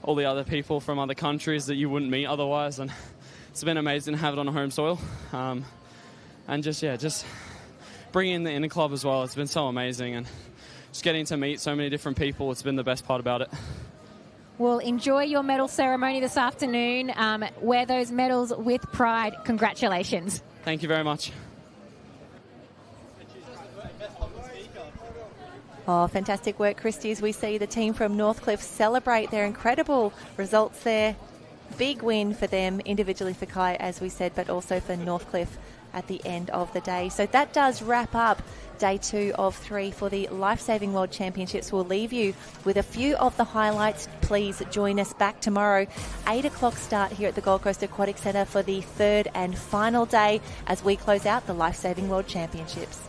all the other people from other countries that you wouldn't meet otherwise. And it's been amazing to have it on home soil. And just bringing in the Interclub as well. It's been so amazing. And just getting to meet so many different people, it's been the best part about it. Well, enjoy your medal ceremony this afternoon. Wear those medals with pride. Congratulations. Thank you very much. Oh, fantastic work, Christy, as we see the team from Northcliffe celebrate their incredible results there. Big win for them, individually for Kai, as we said, but also for Northcliffe at the end of the day. So that does wrap up day 2 of 3 for the Lifesaving World Championships. We'll leave you with a few of the highlights. Please join us back tomorrow, 8 o'clock start here at the Gold Coast Aquatic Centre for the third and final day as we close out the Lifesaving World Championships.